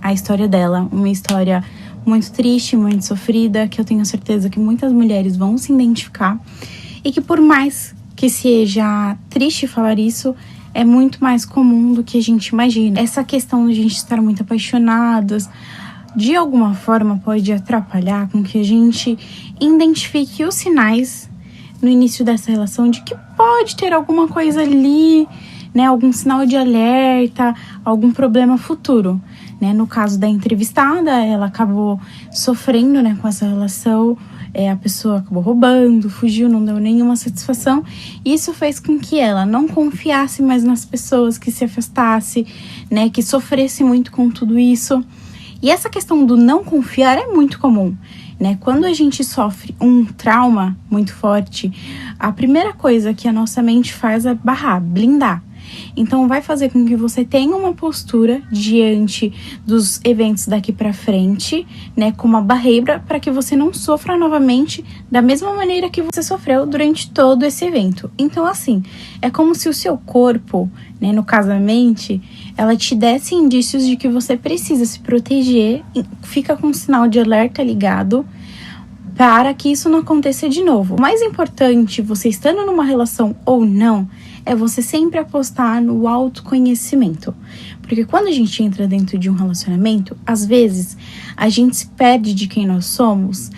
a história dela, uma história muito triste, muito sofrida, que eu tenho certeza que muitas mulheres vão se identificar e que por mais que seja triste falar isso, é muito mais comum do que a gente imagina. Essa questão de a gente estar muito apaixonadas, de alguma forma pode atrapalhar com que a gente identifique os sinais no início dessa relação de que pode ter alguma coisa ali, né, algum sinal de alerta, algum problema futuro. Né? No caso da entrevistada, ela acabou sofrendo, né, com essa relação, a pessoa acabou roubando, fugiu, não deu nenhuma satisfação. Isso fez com que ela não confiasse mais nas pessoas, que se afastasse, né, que sofresse muito com tudo isso. E essa questão do não confiar é muito comum, né? Quando a gente sofre um trauma muito forte, a primeira coisa que a nossa mente faz é barrar, blindar. Então vai fazer com que você tenha uma postura diante dos eventos daqui pra frente, né, com uma barreira para que você não sofra novamente da mesma maneira que você sofreu durante todo esse evento. Então assim, é como se o seu corpo, né, no caso a mente, ela te desse indícios de que você precisa se proteger, fica com o sinal de alerta ligado para que isso não aconteça de novo. O mais importante, você estando numa relação ou não, é você sempre apostar no autoconhecimento. Porque quando a gente entra dentro de um relacionamento, às vezes a gente se perde de quem nós somos,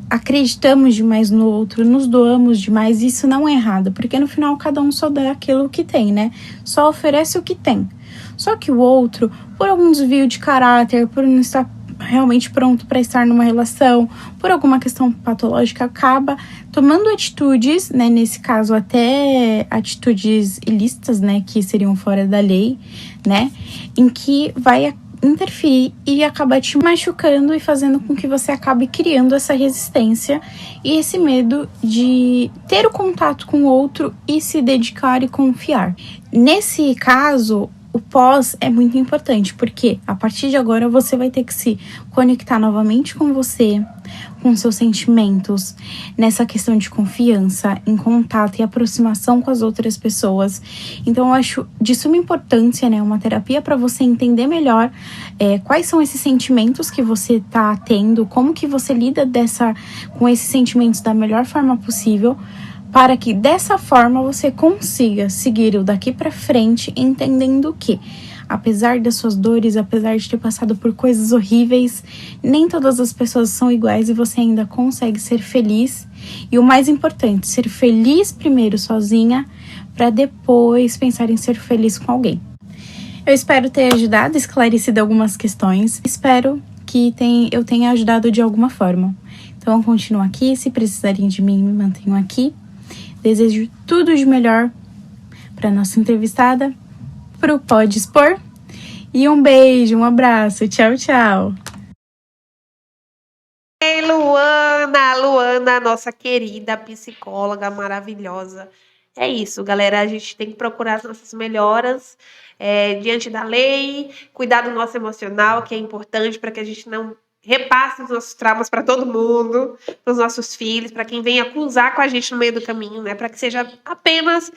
acreditamos demais no outro, nos doamos demais, e isso não é errado, porque no final cada um só dá aquilo que tem, né? Só oferece o que tem. Só que o outro, por algum desvio de caráter, por não estar realmente pronto para estar numa relação, por alguma questão patológica, acaba tomando atitudes, né, nesse caso até atitudes ilícitas, né, que seriam fora da lei, né, em que vai interferir e acabar te machucando e fazendo com que você acabe criando essa resistência e esse medo de ter o contato com o outro e se dedicar e confiar. Nesse caso, o pós é muito importante, porque a partir de agora você vai ter que se conectar novamente com você, com seus sentimentos, nessa questão de confiança, em contato e aproximação com as outras pessoas. Então eu acho de suma importância, né, uma terapia para você entender melhor quais são esses sentimentos que você tá tendo, como que você lida com esses sentimentos da melhor forma possível, para que dessa forma você consiga seguir o daqui para frente, entendendo que, apesar das suas dores, apesar de ter passado por coisas horríveis, nem todas as pessoas são iguais e você ainda consegue ser feliz. E o mais importante, ser feliz primeiro sozinha, para depois pensar em ser feliz com alguém. Eu espero ter ajudado, esclarecido algumas questões. Espero que eu tenha ajudado de alguma forma. Então, eu continuo aqui. Se precisarem de mim, me mantenham aqui. Desejo tudo de melhor para nossa entrevistada, pro Pode Expor. E um beijo, um abraço. Tchau, tchau. Ei, Luana, nossa querida psicóloga maravilhosa. É isso, galera. A gente tem que procurar as nossas melhoras diante da lei, cuidar do nosso emocional, que é importante para que a gente não repasse os nossos traumas para todo mundo, para os nossos filhos, para quem vem acusar com a gente no meio do caminho, né? Para que seja apenas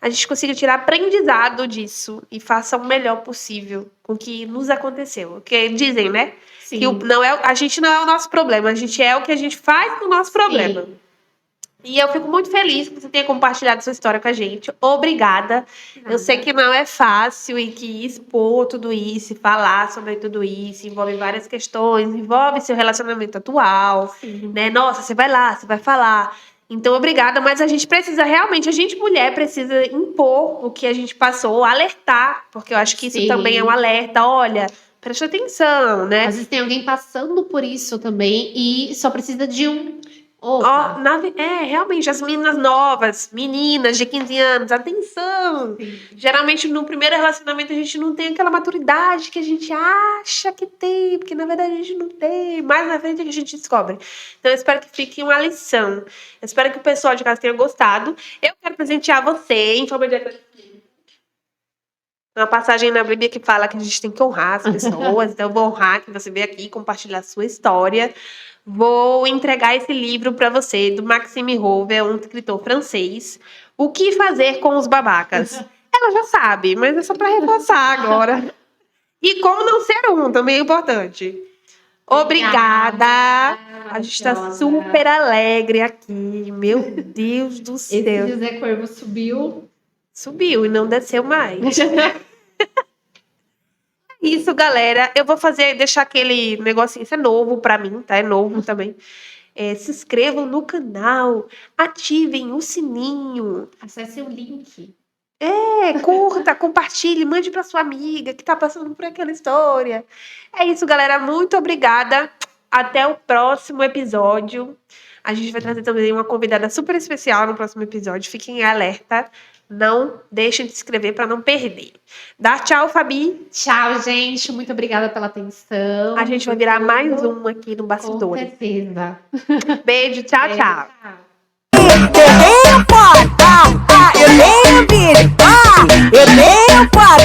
a gente consiga tirar aprendizado disso e faça o melhor possível com o que nos aconteceu. Porque dizem, né? Sim. Que a gente não é o nosso problema, a gente é o que a gente faz com o nosso problema. Sim. E eu fico muito feliz que você tenha compartilhado sua história com a gente. Obrigada. Eu sei que não é fácil e que expor tudo isso, falar sobre tudo isso, envolve várias questões, envolve seu relacionamento atual, né? Nossa, você vai lá, você vai falar. Então, obrigada, mas a gente precisa realmente, a gente mulher precisa impor o que a gente passou, alertar, porque eu acho que isso Sim. também é um alerta. Olha, preste atenção, né? Às vezes tem alguém passando por isso também e só precisa de um. Opa. Realmente, as meninas novas, meninas de 15 anos, atenção! Sim. Geralmente, no primeiro relacionamento, a gente não tem aquela maturidade que a gente acha que tem, porque na verdade a gente não tem. Mais na frente é que a gente descobre. Então, eu espero que fique uma lição. Eu espero que o pessoal de casa tenha gostado. Eu quero presentear você em forma de agradecimento. Uma passagem na Bíblia que fala que a gente tem que honrar as pessoas. Então, eu vou honrar que você veio aqui compartilhar a sua história. Vou entregar esse livro para você, do Maxime Rouve, um escritor francês. O que fazer com os babacas? Ela já sabe, mas é só para reforçar agora. E como não ser um, também é importante. Obrigada. A gente está super alegre aqui. Meu Deus do Esse céu. José Corvo subiu. Subiu e não desceu mais. Isso, galera. Eu vou deixar aquele negocinho. Isso é novo pra mim, tá? É novo também. Se inscrevam no canal, ativem o sininho. Acesse o link. Curta, compartilhe, mande pra sua amiga que tá passando por aquela história. É isso, galera. Muito obrigada. Até o próximo episódio. A gente vai trazer também uma convidada super especial no próximo episódio. Fiquem alerta. Não deixem de se inscrever para não perder. Dá tchau, Fabi. Tchau, gente. Muito obrigada pela atenção. A gente vai virar mais um aqui no Com Bastidores. certeza. Beijo, tchau, Beijo, tchau. tchau.